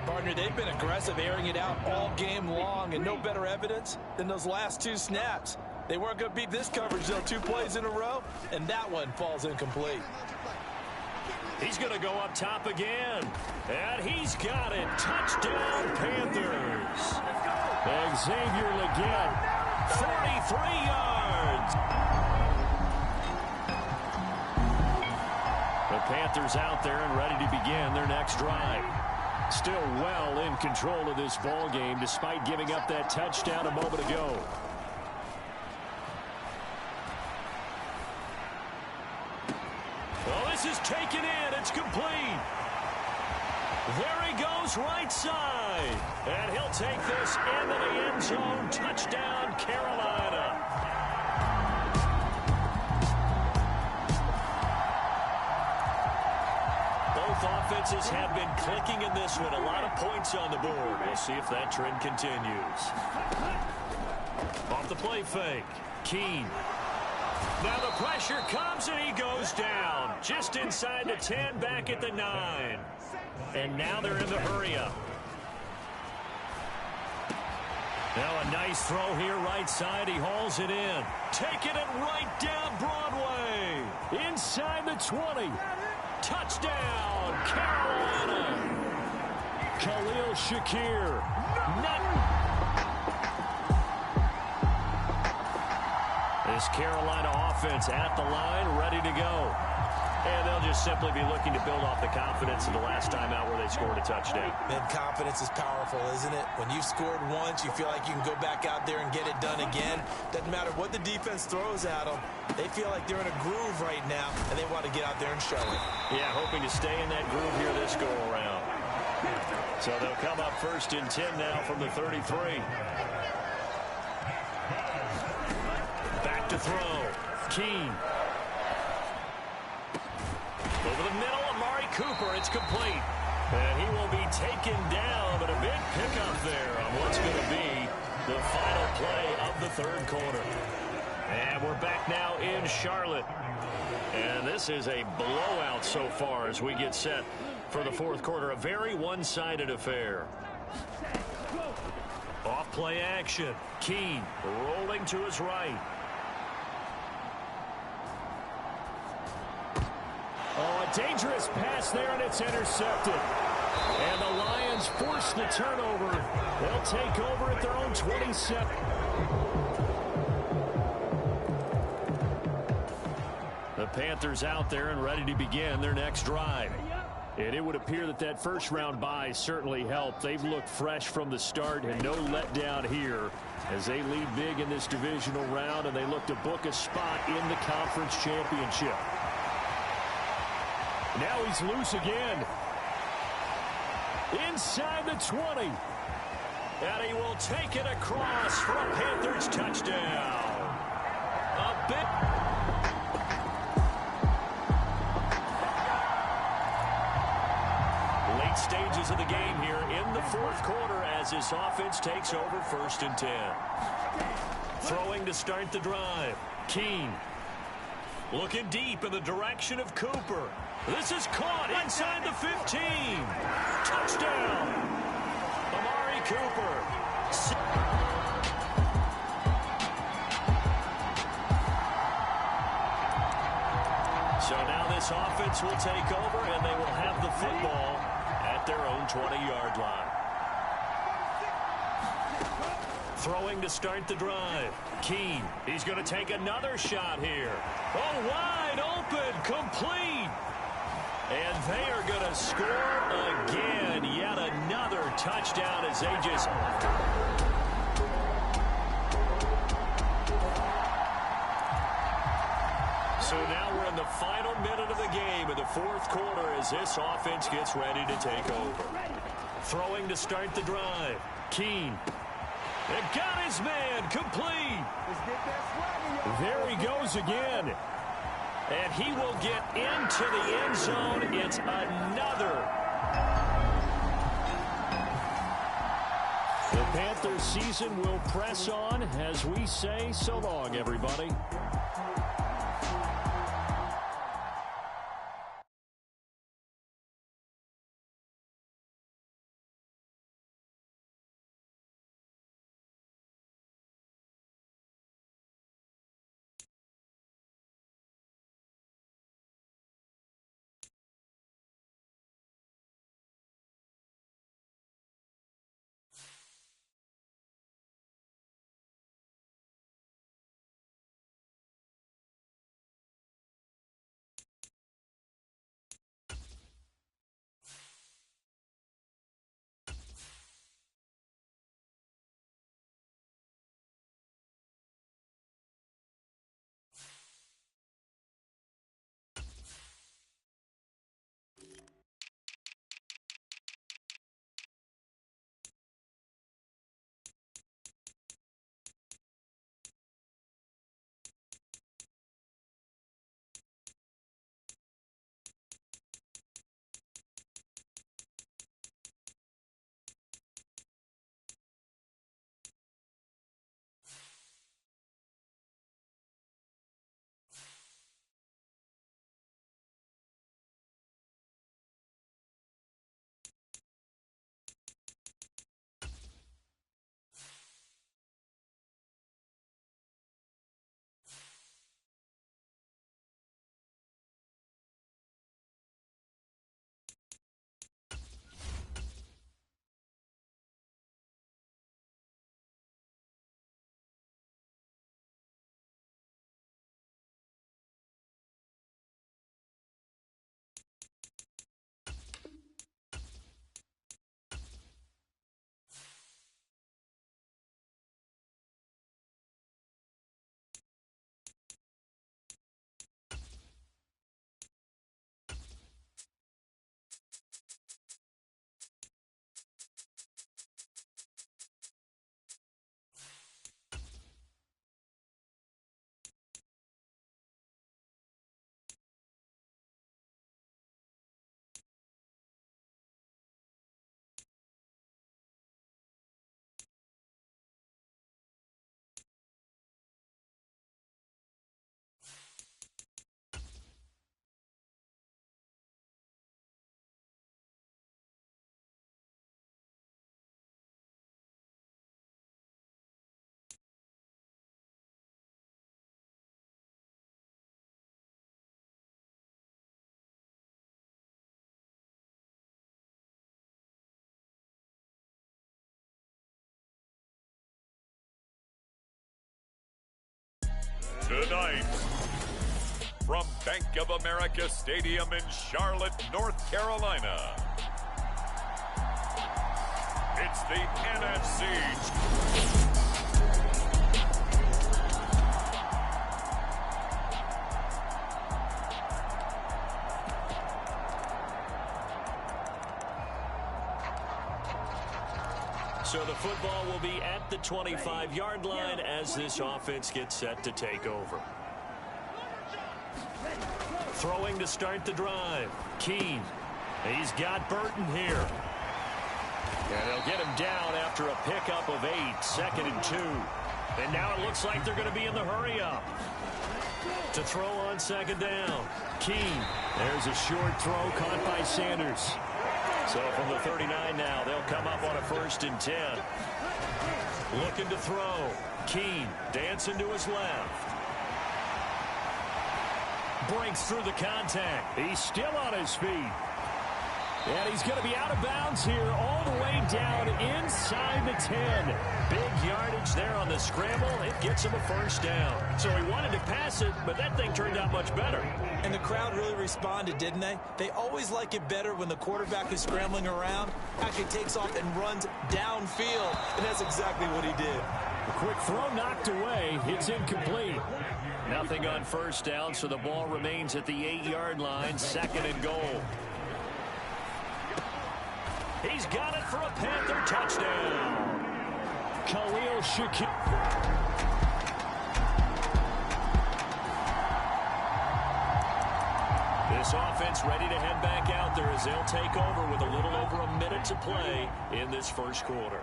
Partner, they've been aggressive, airing it out all game long, and no better evidence than those last 2 snaps. They weren't going to beat this coverage, though, 2 plays in a row, and that one falls incomplete. He's going to go up top again. And he's got it. Touchdown, Panthers. Xavier Legette. 43 yards. The Panthers out there and ready to begin their next drive. Still well in control of this ball game despite giving up that touchdown a moment ago. Oh, this is taken in. It's complete. There he goes right side. And he'll take this into the end zone. Touchdown, Carolina. Both offenses have been clicking in this one. A lot of points on the board. We'll see if that trend continues. Off the play fake. Keene. Now the pressure comes and he goes down. Just inside the 10, back at the 9. And now they're in the hurry-up. Now a nice throw here right side. He hauls it in. Taking it right down Broadway. Inside the 20. Touchdown, Carolina. Khalil Shakir. This Carolina offense at the line, ready to go. And they'll just simply be looking to build off the confidence of the last time out where they scored a touchdown. And confidence is powerful, isn't it? When you've scored once, you feel like you can go back out there and get it done again. Doesn't matter what the defense throws at them. They feel like they're in a groove right now, and they want to get out there and show it. Yeah, hoping to stay in that groove here this go-around. So they'll come up 1st and 10 now from the 33. Back to throw. Keene. Over the middle, Amari Cooper. It's complete. And he will be taken down, but a big pickup there on what's going to be the final play of the 3rd quarter. And we're back now in Charlotte. And this is a blowout so far as we get set for the 4th quarter. A very one-sided affair. Off play action. Keene rolling to his right. Oh, a dangerous pass there, and it's intercepted. And the Lions force the turnover. They'll take over at their own 27. The Panthers out there and ready to begin their next drive. And it would appear that that first-round bye certainly helped. They've looked fresh from the start and no letdown here as they lead big in this divisional round, and they look to book a spot in the conference championship. Now he's loose again. Inside the 20. And he will take it across for a Panthers touchdown. A bit. Late stages of the game here in the fourth quarter as this offense takes over 1st and 10. Throwing to start the drive. Keene. Looking deep in the direction of Cooper. This is caught inside the 15. Touchdown. Amari Cooper. So now this offense will take over, and they will have the football at their own 20-yard line. Throwing to start the drive. Keene. He's going to take another shot here. Oh, wide open. Complete. And they are going to score again. Yet another touchdown as they just... So now we're in the final minute of the game in the fourth quarter as this offense gets ready to take over. Throwing to start the drive. Keene. And got his man complete. There he goes again. And he will get into the end zone. It's another. The Panthers season will press on as we say so long, everybody. from Bank of America Stadium in Charlotte, North Carolina, it's the NFC. So the football will be at the 25-yard line as this offense gets set to take over. Throwing to start the drive. Keene. He's got Burton here. And they'll get him down after a pickup of 8, 2nd and 2. And now it looks like they're going to be in the hurry-up. To throw on 2nd down. Keene. There's a short throw caught by Sanders. So from the 39 now, they'll come up on a 1st and 10. Looking to throw. Keene dancing to his left. Breaks through the contact. He's still on his feet. And he's going to be out of bounds here all the way down inside the 10. Big yardage there on the scramble. It gets him a 1st down. So he wanted to pass it, but that thing turned out much better. And the crowd really responded, didn't they? They always like it better when the quarterback is scrambling around, actually takes off and runs downfield. And that's exactly what he did. A quick throw knocked away. It's incomplete. Nothing on 1st down, so the ball remains at the 8-yard line. 2nd and goal. He's got it for a Panther touchdown. Khalil Shakir. This offense ready to head back out there as they'll take over with a little over a minute to play in this 1st quarter.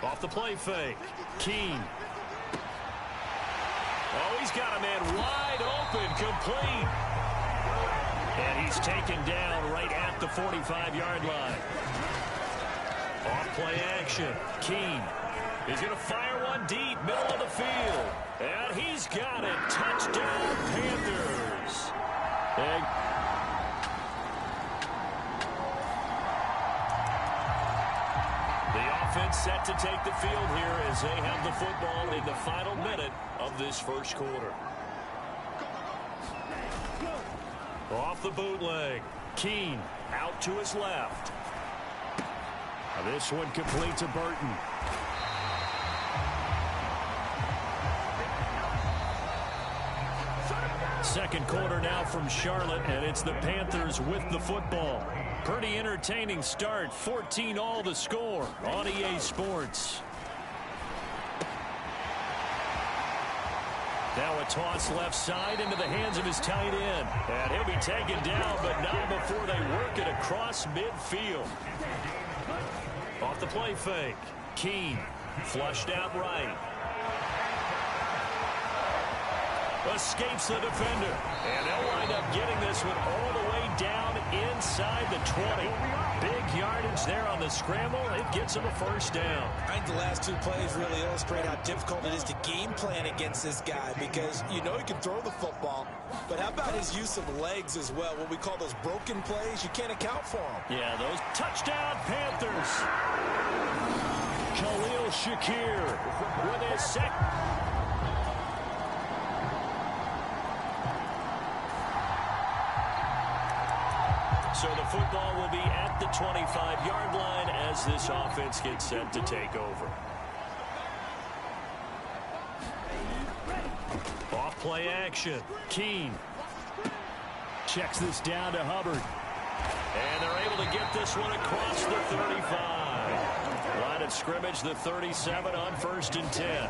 Off the play fake. Keene. Oh, he's got a man wide open, complete. And he's taken down right at the 45-yard line. Off play action. Keene. He's going to fire one deep, middle of the field. And he's got it. Touchdown, Panthers. The offense set to take the field here as they have the football in the final minute of this 1st quarter. Off the bootleg. Keene out to his left. Now this one complete to Burton. Second quarter now from Charlotte, and it's the Panthers with the football. Pretty entertaining start. 14-all the score on EA Sports. Now a toss left side into the hands of his tight end. And he'll be taken down, but not before they work it across midfield. Off the play fake. Keene flushed out right. Escapes the defender. And they'll wind up getting this one all the way down inside the 20. Big yardage there on the scramble. It gets him a 1st down. I think the last 2 plays really illustrate how difficult it is to game plan against this guy because you know he can throw the football, but how about his use of legs as well? What we call those broken plays, you can't account for them. Yeah, those touchdown Panthers. Khalil Shakir with his second. So the football will be at the 25-yard line as this offense gets set to take over. Off play action. Keene checks this down to Hubbard. And they're able to get this one across the 35. Line of scrimmage, the 37 on 1st and 10.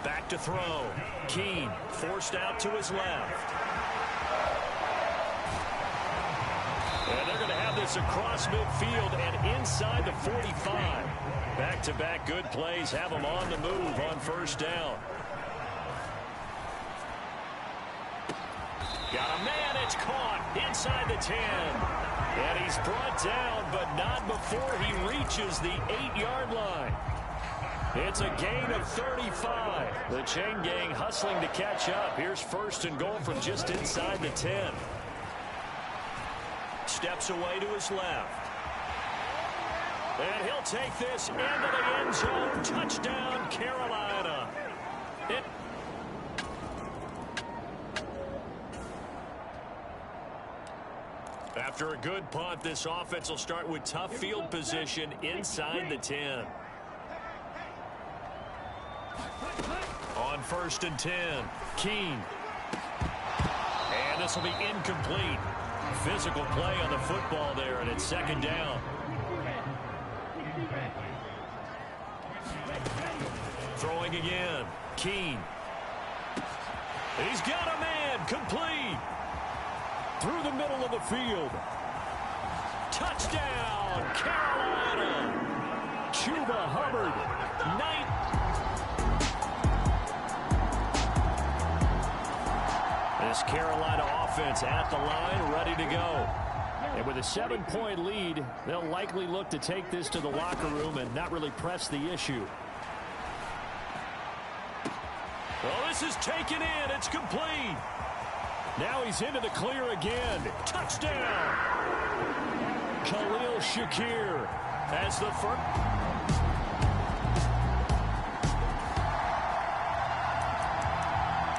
Back to throw. Keene forced out to his left. And they're going to have this across midfield and inside the 45. Back-to-back good plays have them on the move on 1st down. Got a man, it's caught inside the 10. And he's brought down, but not before he reaches the 8-yard line. It's a gain of 35. The chain gang hustling to catch up. Here's 1st and goal from just inside the 10. Steps away to his left. And he'll take this into the end zone. Touchdown, Carolina. After a good punt, this offense will start with tough field position inside the 10. On 1st and 10, Keene. And this will be incomplete. Physical play on the football there, and it's 2nd down. Throwing again, Keene. He's got a man, complete. Through the middle of the field. Touchdown, Carolina. Chuba Hubbard. This Carolina offense at the line, ready to go. And with a 7-point lead, they'll likely look to take this to the locker room and not really press the issue. Well, this is taken in. It's complete. Now he's into the clear again. Touchdown. Khalil Shakir as the first.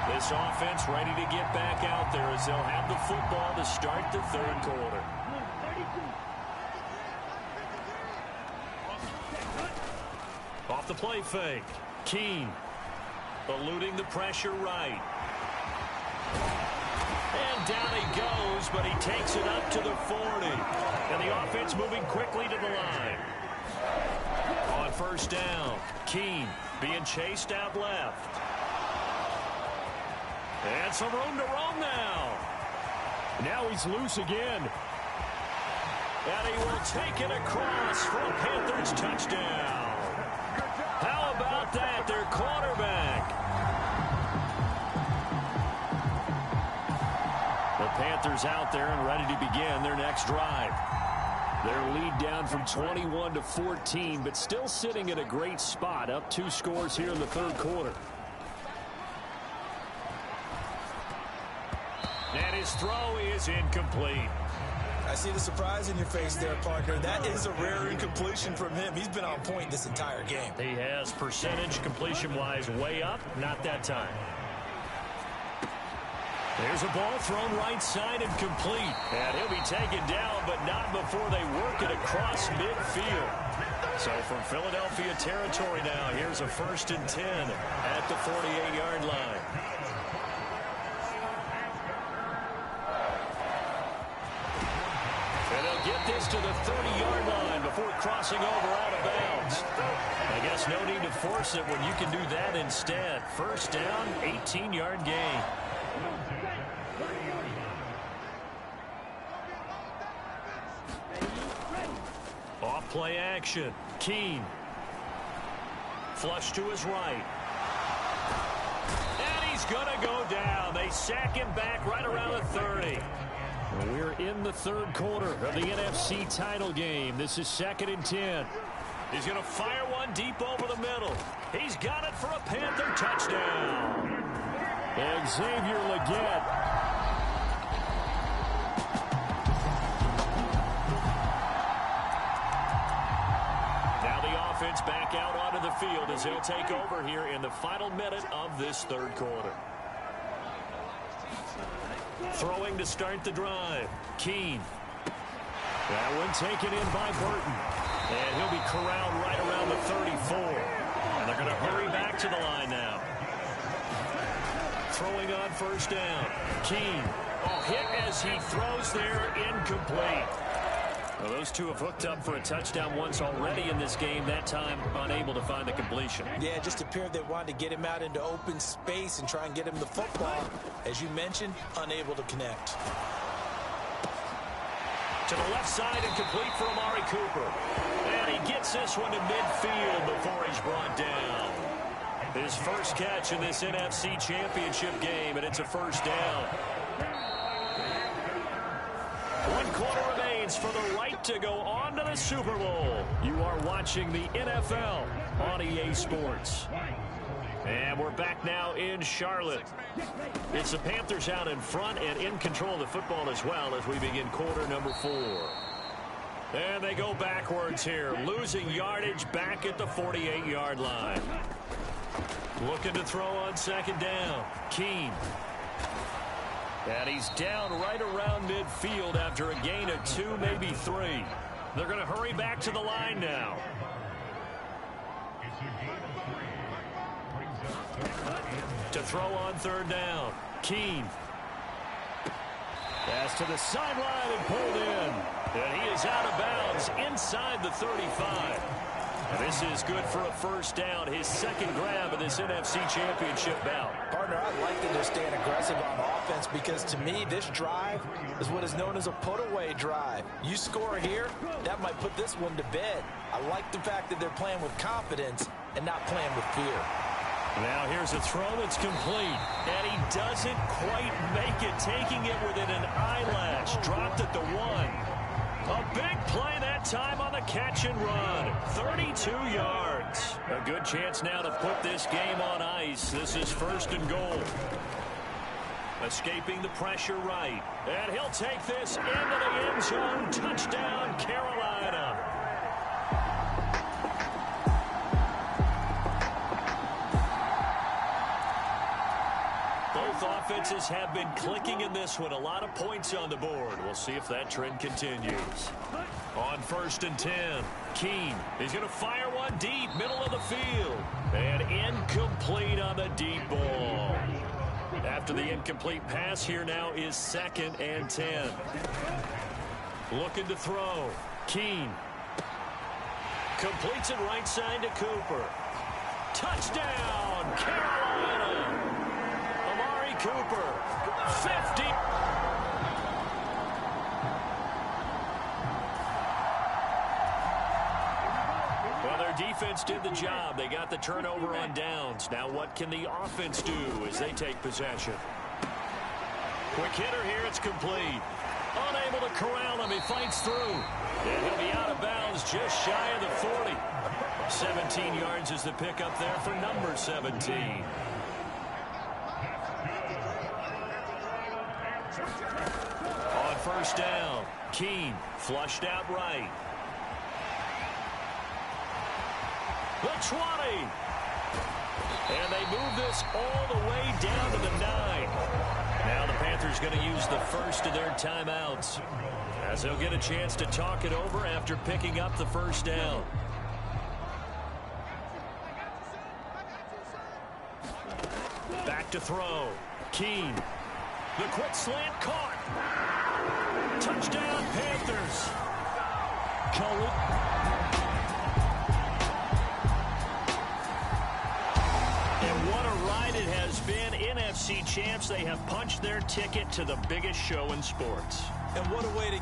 This offense ready to get back out there as they'll have the football to start the 3rd quarter. Off the play fake. Keene eluding the pressure right. And down he goes, but he takes it up to the 40. And the offense moving quickly to the line. On 1st down, Keene being chased out left. And some room to roam now. Now he's loose again. And he will take it across for a Panthers touchdown. How about that, their quarterback? The Panthers out there and ready to begin their next drive. Their lead down from 21 to 14, but still sitting in a great spot, up 2 scores here in the 3rd quarter. And his throw is incomplete. I see the surprise in your face there, partner. That is a rare incompletion from him. He's been on point this entire game. He has percentage completion-wise way up, not that time. There's a ball thrown right side and complete. And he'll be taken down, but not before they work it across midfield. So from Philadelphia territory now, here's a 1st and 10 at the 48-yard line. And they'll get this to the 30-yard line before crossing over out of bounds. I guess no need to force it when you can do that instead. 1st down, 18-yard gain. Off play action. Keene. Flush to his right. And he's going to go down. They sack him back right around the 30. We're in the 3rd quarter of the NFC title game. This is 2nd and 10. He's going to fire one deep over the middle. He's got it for a Panther touchdown. Xavier Legette. Now the offense back out onto the field as he'll take over here in the final minute of this 3rd quarter. Throwing to start the drive. Keene. That one taken in by Burton. And he'll be corralled right around the 34. And they're going to hurry back to the line now. Throwing on 1st down. Keene. Oh, hit as he throws there, incomplete. Well, those two have hooked up for a touchdown once already in this game, that time unable to find the completion. Yeah, it just appeared they wanted to get him out into open space and try and get him the football. As you mentioned, unable to connect. To the left side and complete for Amari Cooper. And he gets this one to midfield before he's brought down. His first catch in this NFC Championship game, and it's a 1st down. 1 quarter remains for the right to go on to the Super Bowl. You are watching the NFL on EA Sports. And we're back now in Charlotte. It's the Panthers out in front and in control of the football as well as we begin quarter number 4. And they go backwards here, losing yardage back at the 48-yard line. Looking to throw on 2nd down. Keene. And he's down right around midfield after a gain of 2, maybe 3. They're going to hurry back to the line now. To throw on 3rd down. Keene. Pass to the sideline and pulled in. And he is out of bounds inside the 35. And this is good for a 1st down, his 2nd grab of this NFC Championship bout. Partner, I like that they're staying aggressive on offense because to me, this drive is what is known as a put-away drive. You score here, that might put this one to bed. I like the fact that they're playing with confidence and not playing with fear. Now here's a throw that's complete. And he doesn't quite make it, taking it within an eyelash. Dropped at the 1. A big play that time on the catch and run. 32 yards. A good chance now to put this game on ice. This is 1st and goal. Escaping the pressure right. And he'll take this into the end zone. Touchdown, Carolina. Both offenses have been clicking in this one. A lot of points on the board. We'll see if that trend continues. On 1st and 10, Keene. He's going to fire one deep, middle of the field. And incomplete on the deep ball. After the incomplete pass, here now is 2nd and 10. Looking to throw. Keene. Completes it right side to Cooper. Touchdown, Carolina. Cooper, 50. Well, their defense did the job. They got the turnover on downs. Now what can the offense do as they take possession? Quick hitter here. It's complete. Unable to corral him. He fights through. And he'll be out of bounds just shy of the 40. 17 yards is the pickup there for number 17. On 1st down, Keene flushed out right. The 20. And they move this all the way down to the 9. Now the Panthers going to use the first of their timeouts as they'll get a chance to talk it over after picking up the 1st down. Back to throw. Keene. The quick slant caught. Touchdown, Panthers. And what a ride it has been. NFC champs, they have punched their ticket to the biggest show in sports. And what a way to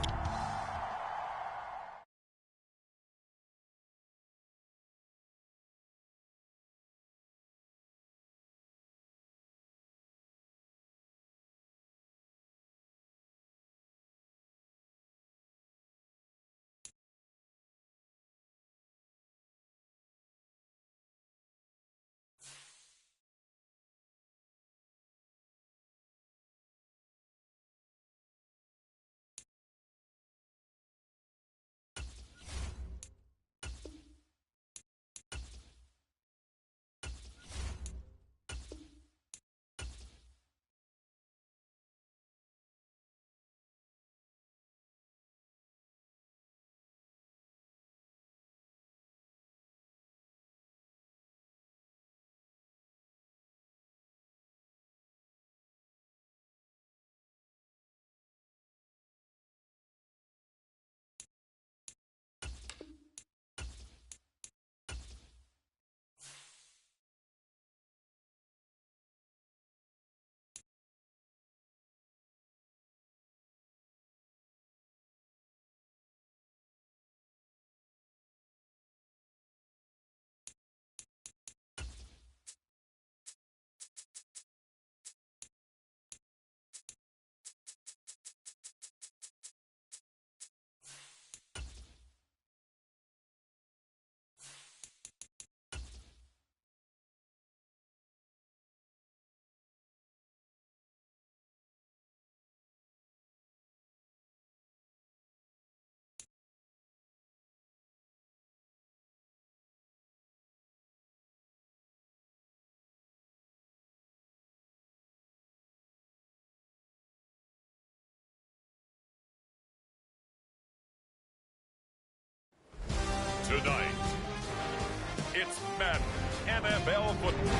It's Madden NFL football.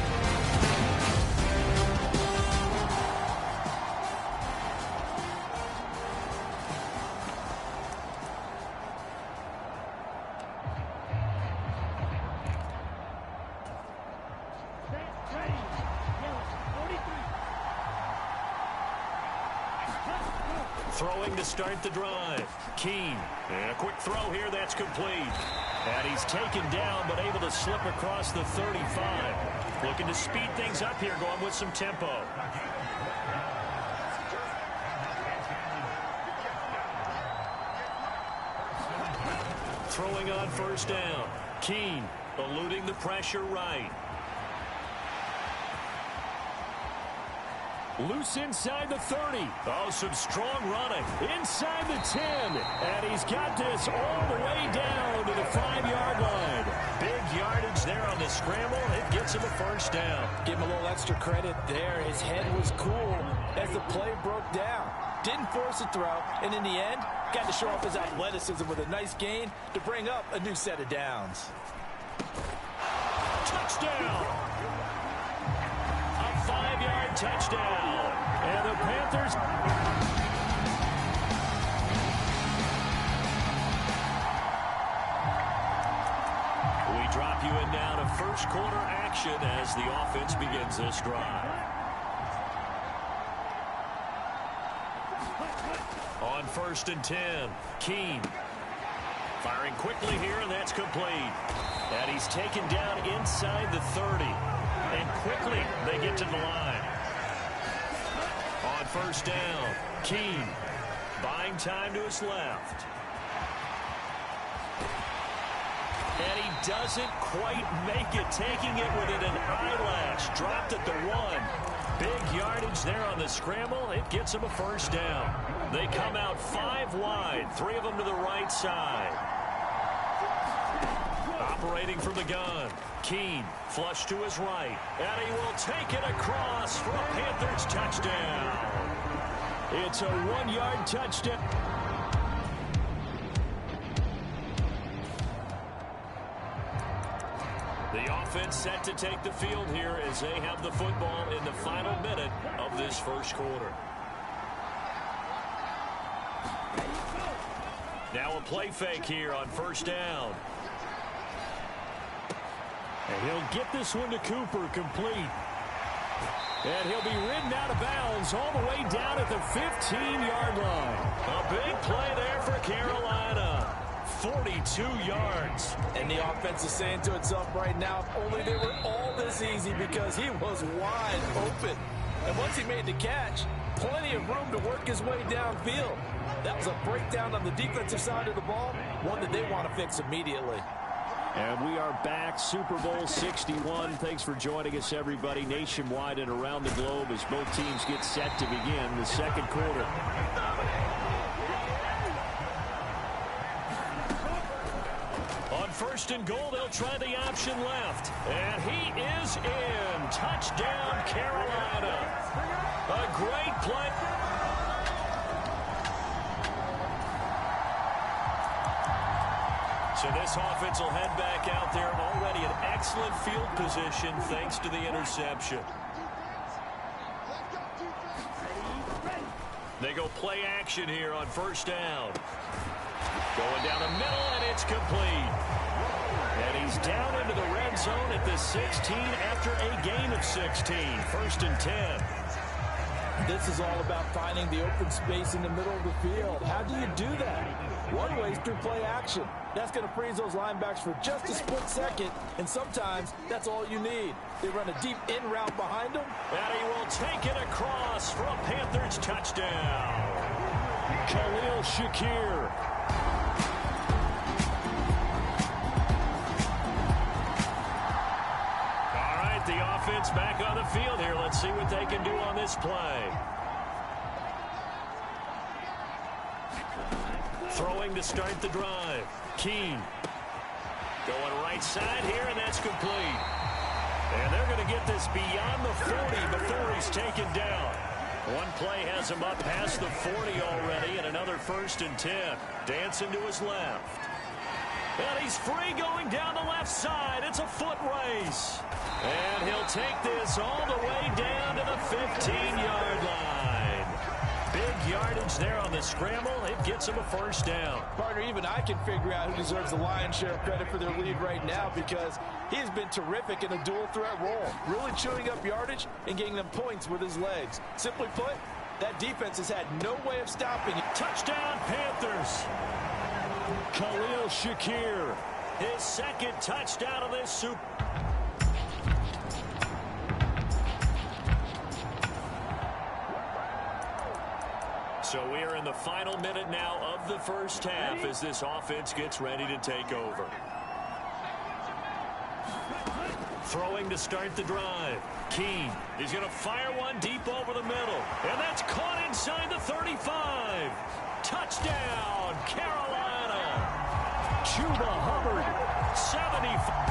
Throwing to start the drive. Keene. And a quick throw here. That's complete. And he's taken down, but able to slip across the 35. Looking to speed things up here, going with some tempo. Throwing on first down. Keene eluding the pressure right. Loose inside the 30. Oh, some strong running. Inside the 10. And he's got this all the way down to the 5-yard line. Big yardage there on the scramble. It gets him a first down. Give him a little extra credit there. His head was cool as the play broke down. Didn't force a throw. And in the end, got to show off his athleticism with a nice gain to bring up a new set of downs. Touchdown. 5-yard touchdown. And the Panthers. We drop you in now to first quarter action as the offense begins this drive. On first and 10, Keene. Firing quickly here, and that's complete. And he's taken down inside the 30. And quickly, they get to the line. On first down, Keene buying time to his left. And he doesn't quite make it, taking it within an eyelash. Dropped at the 1. Big yardage there on the scramble. It gets him a first down. They come out 5 wide, 3 of them to the right side. Operating from the gun. Keene flush to his right. And he will take it across for a Panthers touchdown. It's a 1-yard touchdown. The offense set to take the field here as they have the football in the final minute of this first quarter. Now a play fake here on first down. And he'll get this one to Cooper, complete. And he'll be ridden out of bounds all the way down at the 15-yard line. A big play there for Carolina. 42 yards. And the offense is saying to itself right now, if only they were all this easy, because he was wide open. And once he made the catch, plenty of room to work his way downfield. That was a breakdown on the defensive side of the ball, one that they want to fix immediately. And we are back, Super Bowl 61. Thanks for joining us, everybody, nationwide and around the globe as both teams get set to begin the second quarter. On first and goal, they'll try the option left. And he is in. Touchdown, Carolina. A great play. So this offense will head back out there, already in excellent field position thanks to the interception. They go play action here on first down. Going down the middle, and it's complete. And he's down into the red zone at the 16 after a gain of 16. First and 10. This is all about finding the open space in the middle of the field. How do you do that? One way is through play action. That's going to freeze those linebackers for just a split second, and sometimes that's all you need. They run a deep in route behind them. And he will take it across for a Panthers touchdown. Khalil Shakir. All right, the offense back on the field here. Let's see what they can do on this play. Throwing to start the drive. Keene going right side here, and that's complete. And they're going to get this beyond the 40 before he's taken down. One play has him up past the 40 already, and another first and 10. Dancing to his left. And he's free going down the left side. It's a foot race. And he'll take this all the way down to the 15-yard line. Big yardage there on the scramble. It gets him a first down. Partner, even I can figure out who deserves the lion's share of credit for their lead right now, because he has been terrific in a dual threat role, really chewing up yardage and getting them points with his legs. Simply put, that defense has had no way of stopping it. Touchdown, Panthers. Khalil Shakir. His second touchdown of this Super. So we are in the final minute now of the first half as this offense gets ready to take over. Throwing to start the drive. Keene is going to fire one deep over the middle. And that's caught inside the 35. Touchdown, Carolina. Chuba Hubbard. 75.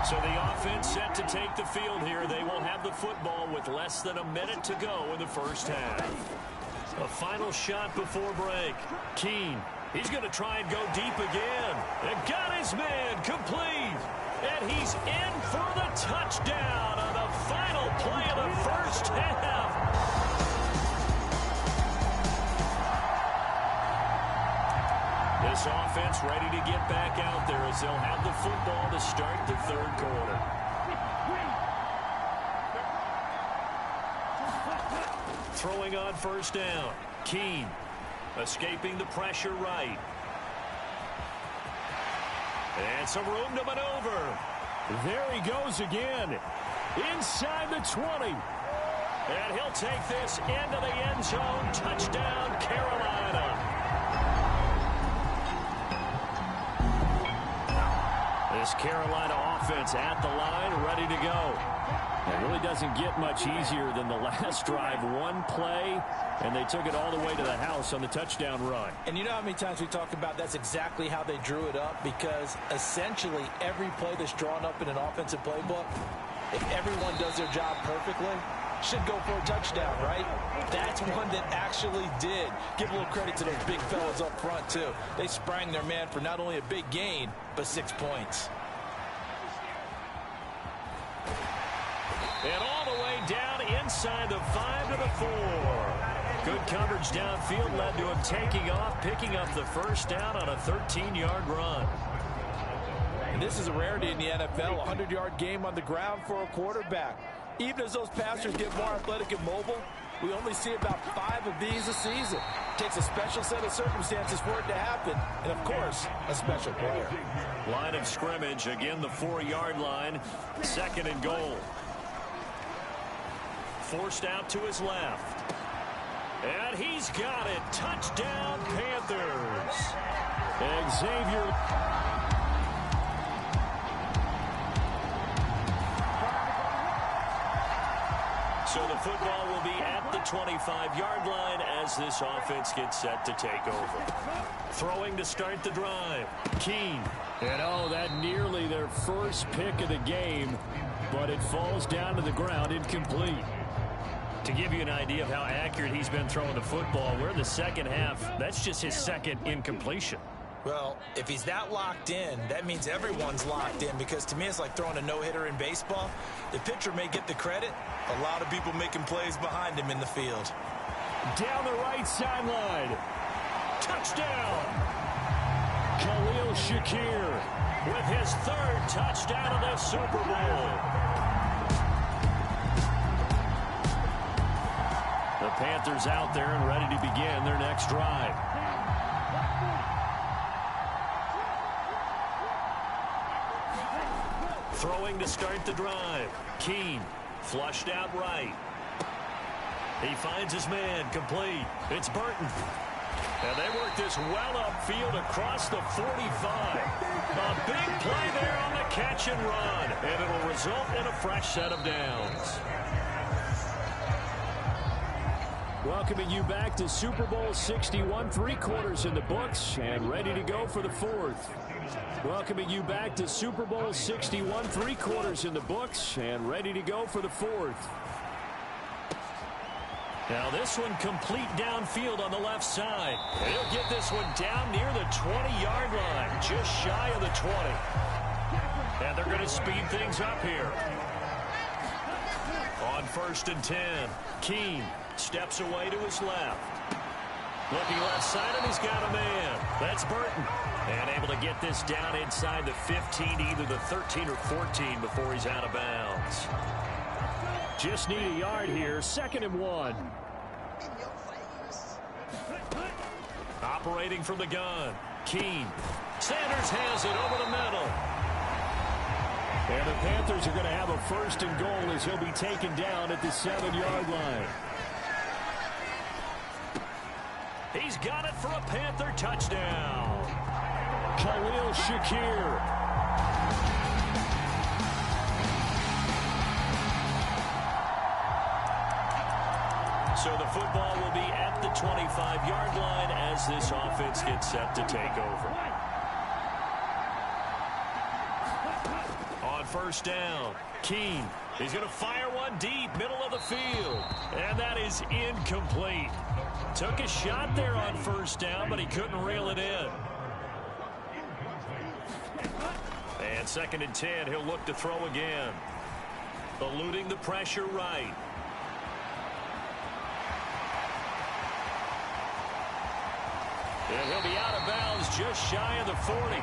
So the offense set to take the field here. They will have the football with less than a minute to go in the first half. A final shot before break. Keene, he's going to try and go deep again. And got his man complete. And he's in for the touchdown on the final play of the first half. This offense ready to get back out there as they'll have the football to start the third quarter. Throwing on first down. Keene escaping the pressure right. And some room to maneuver. There he goes again. Inside the 20. And he'll take this into the end zone. Touchdown, Carolina. This Carolina offense at the line, ready to go. It really doesn't get much easier than the last drive. One play, and they took it all the way to the house on the touchdown run. And you know how many times we talk about that's exactly how they drew it up, because essentially every play that's drawn up in an offensive playbook, if everyone does their job perfectly, should go for a touchdown, right? That's one that actually did. Give a little credit to those big fellas up front, too. They sprang their man for not only a big gain, but 6 points. And all the way down inside the 5 to the 4. Good coverage downfield led to him taking off, picking up the first down on a 13-yard run. And this is a rarity in the NFL, a 100-yard game on the ground for a quarterback. Even as those passers get more athletic and mobile, we only see about 5 of these a season. It takes a special set of circumstances for it to happen, and, of course, a special player. Line of scrimmage, again the 4-yard line, 2nd and goal. Forced out to his left. And he's got it. Touchdown, Panthers. Xavier. So the football will be at the 25-yard line as this offense gets set to take over. Throwing to start the drive. Keene. And oh, that nearly their first pick of the game, but it falls down to the ground incomplete. To give you an idea of how accurate he's been throwing the football, we're in the second half. That's just his second incompletion. Well, if he's that locked in, that means everyone's locked in, because to me it's like throwing a no-hitter in baseball. The pitcher may get the credit. A lot of people making plays behind him in the field. Down the right sideline. Touchdown. Khalil Shakir with his 3rd touchdown of the Super Bowl. The Panthers out there and ready to begin their next drive. Throwing to start the drive. Keene flushed out right. He finds his man complete. It's Burton. And they work this well upfield across the 45. A big play there on the catch and run. And it'll result in a fresh set of downs. Welcoming you back to Super Bowl 61, 3 quarters in the books and ready to go for the 4th. Welcoming you back to Super Bowl 61, 3 quarters in the books and ready to go for the 4th. Now this one complete downfield on the left side. He'll get this one down near the 20-yard line, just shy of the 20. And they're going to speed things up here. On 1st and 10, Keene steps away to his left. Looking left side, and he's got a man. That's Burton. And able to get this down inside the 15, either the 13 or 14 before he's out of bounds. Just need a yard here, 2nd and 1. Operating from the gun, Keene. Sanders has it over the middle. And the Panthers are going to have a 1st and goal as he'll be taken down at the 7-yard line. He's got it for a Panther touchdown. Khalil Shakir. So the football will be at the 25-yard line as this offense gets set to take over. On 1st down, Keene. He's going to fire one deep, middle of the field. And that is incomplete. Took a shot there on 1st down, but he couldn't reel it in. And 2nd and 10, he'll look to throw again. Eluding the pressure right. And he'll be out of bounds just shy of the 40.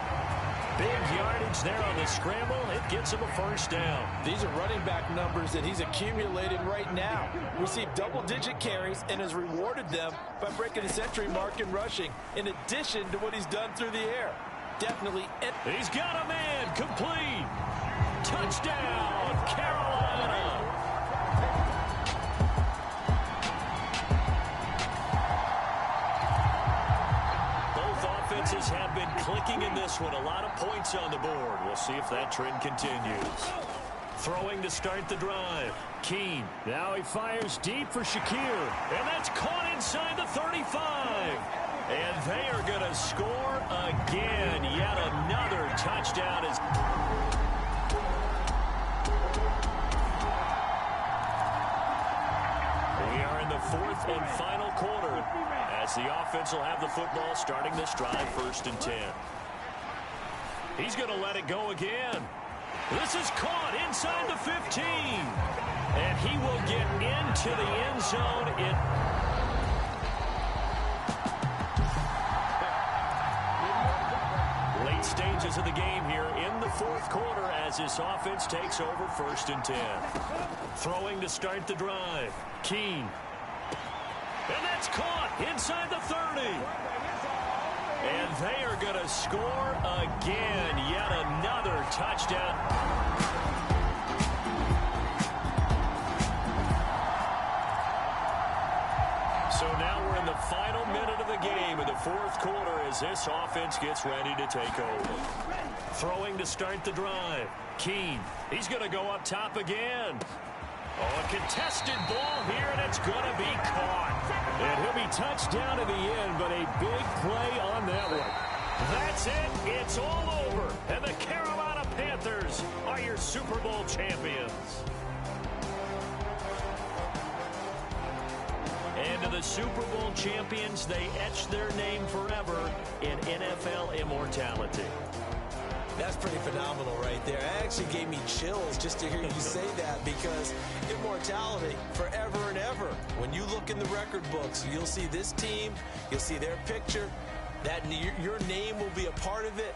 Big yardage there on the scramble. It gets him a 1st down. These are running back numbers that he's accumulated right now. Received double-digit carries and has rewarded them by breaking the century mark in rushing, in addition to what he's done through the air. Definitely. He's got a man. Complete. Touchdown, Carolina. Offenses have been clicking in this one. A lot of points on the board. We'll see if that trend continues. Throwing to start the drive. Keene. Now he fires deep for Shakir. And that's caught inside the 35. And they are going to score again. Yet another touchdown is... We are in the 4th and final quarter as the offense will have the football starting this drive 1st and 10. He's going to let it go again. This is caught inside the 15. And he will get into the end zone. Late stages of the game here in the 4th quarter as this offense takes over 1st and 10. Throwing to start the drive. Keene. And that's caught inside the 30. And they are going to score again. Yet another touchdown. So now we're in the final minute of the game in the 4th quarter as this offense gets ready to take over. Throwing to start the drive. Keene. He's going to go up top again. Oh, a contested ball here, and it's going to be caught. And he'll be touched down at the end, but a big play on that one. That's it. It's all over. And the Carolina Panthers are your Super Bowl champions. And to the Super Bowl champions, they etch their name forever in NFL immortality. That's pretty phenomenal right there. It actually gave me chills just to hear you say that, because immortality forever and ever. When you look in the record books, you'll see this team, you'll see their picture, that your name will be a part of it.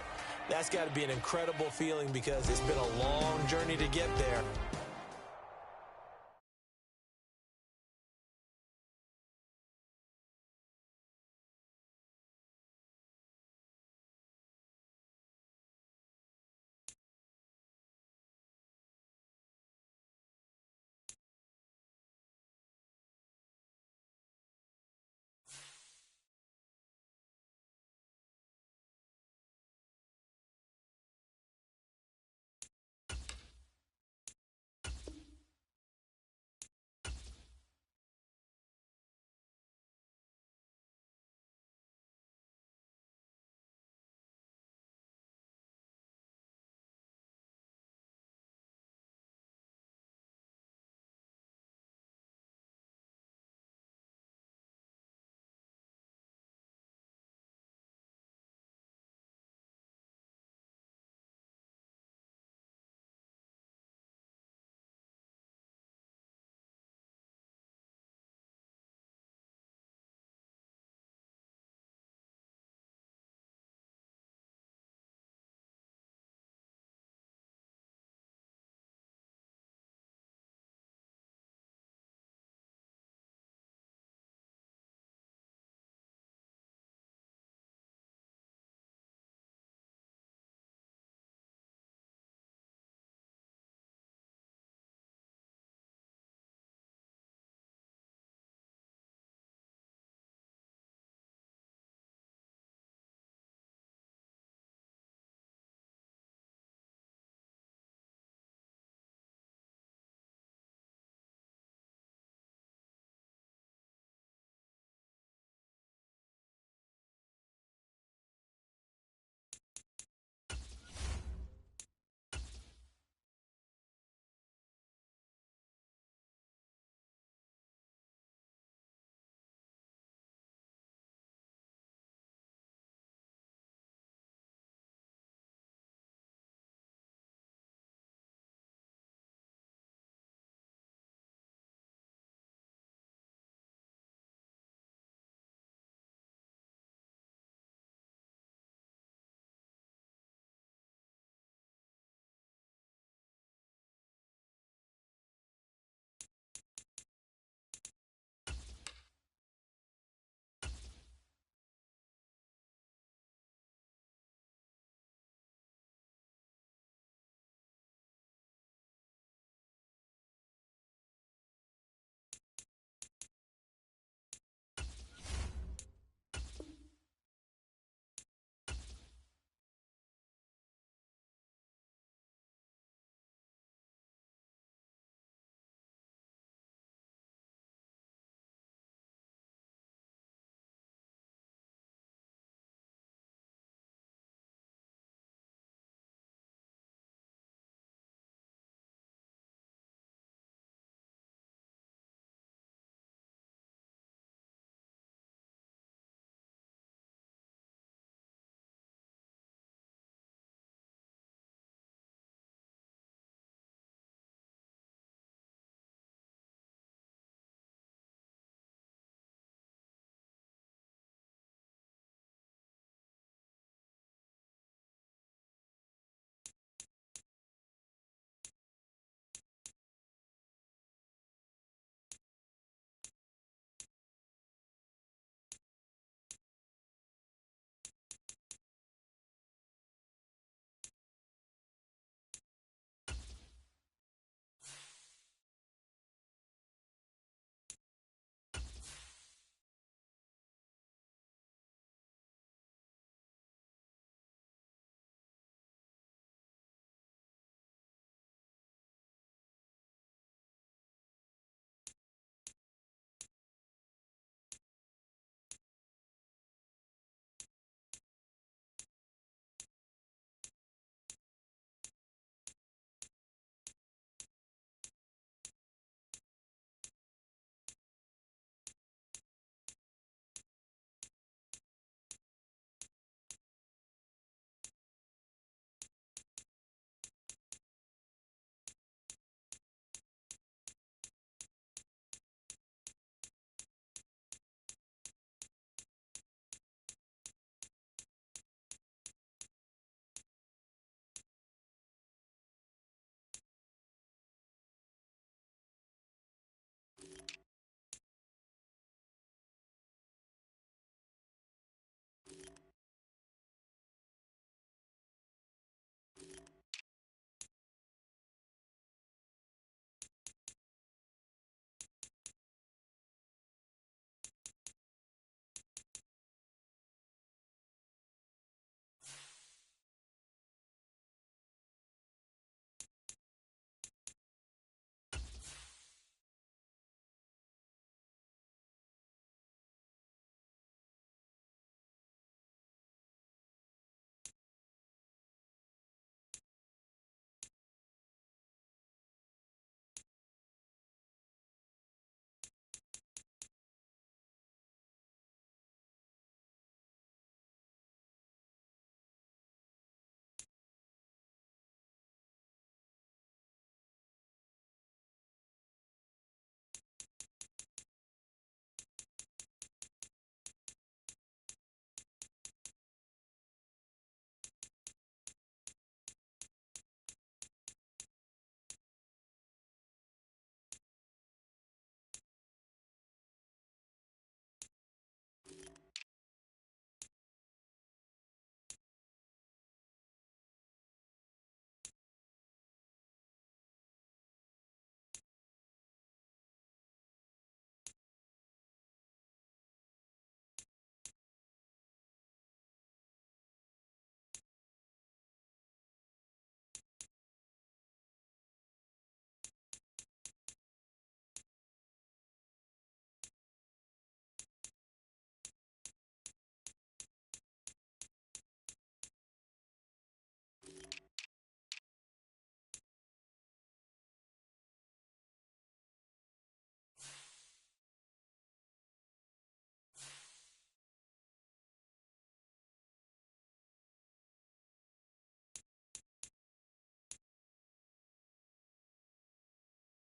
That's got to be an incredible feeling because it's been a long journey to get there.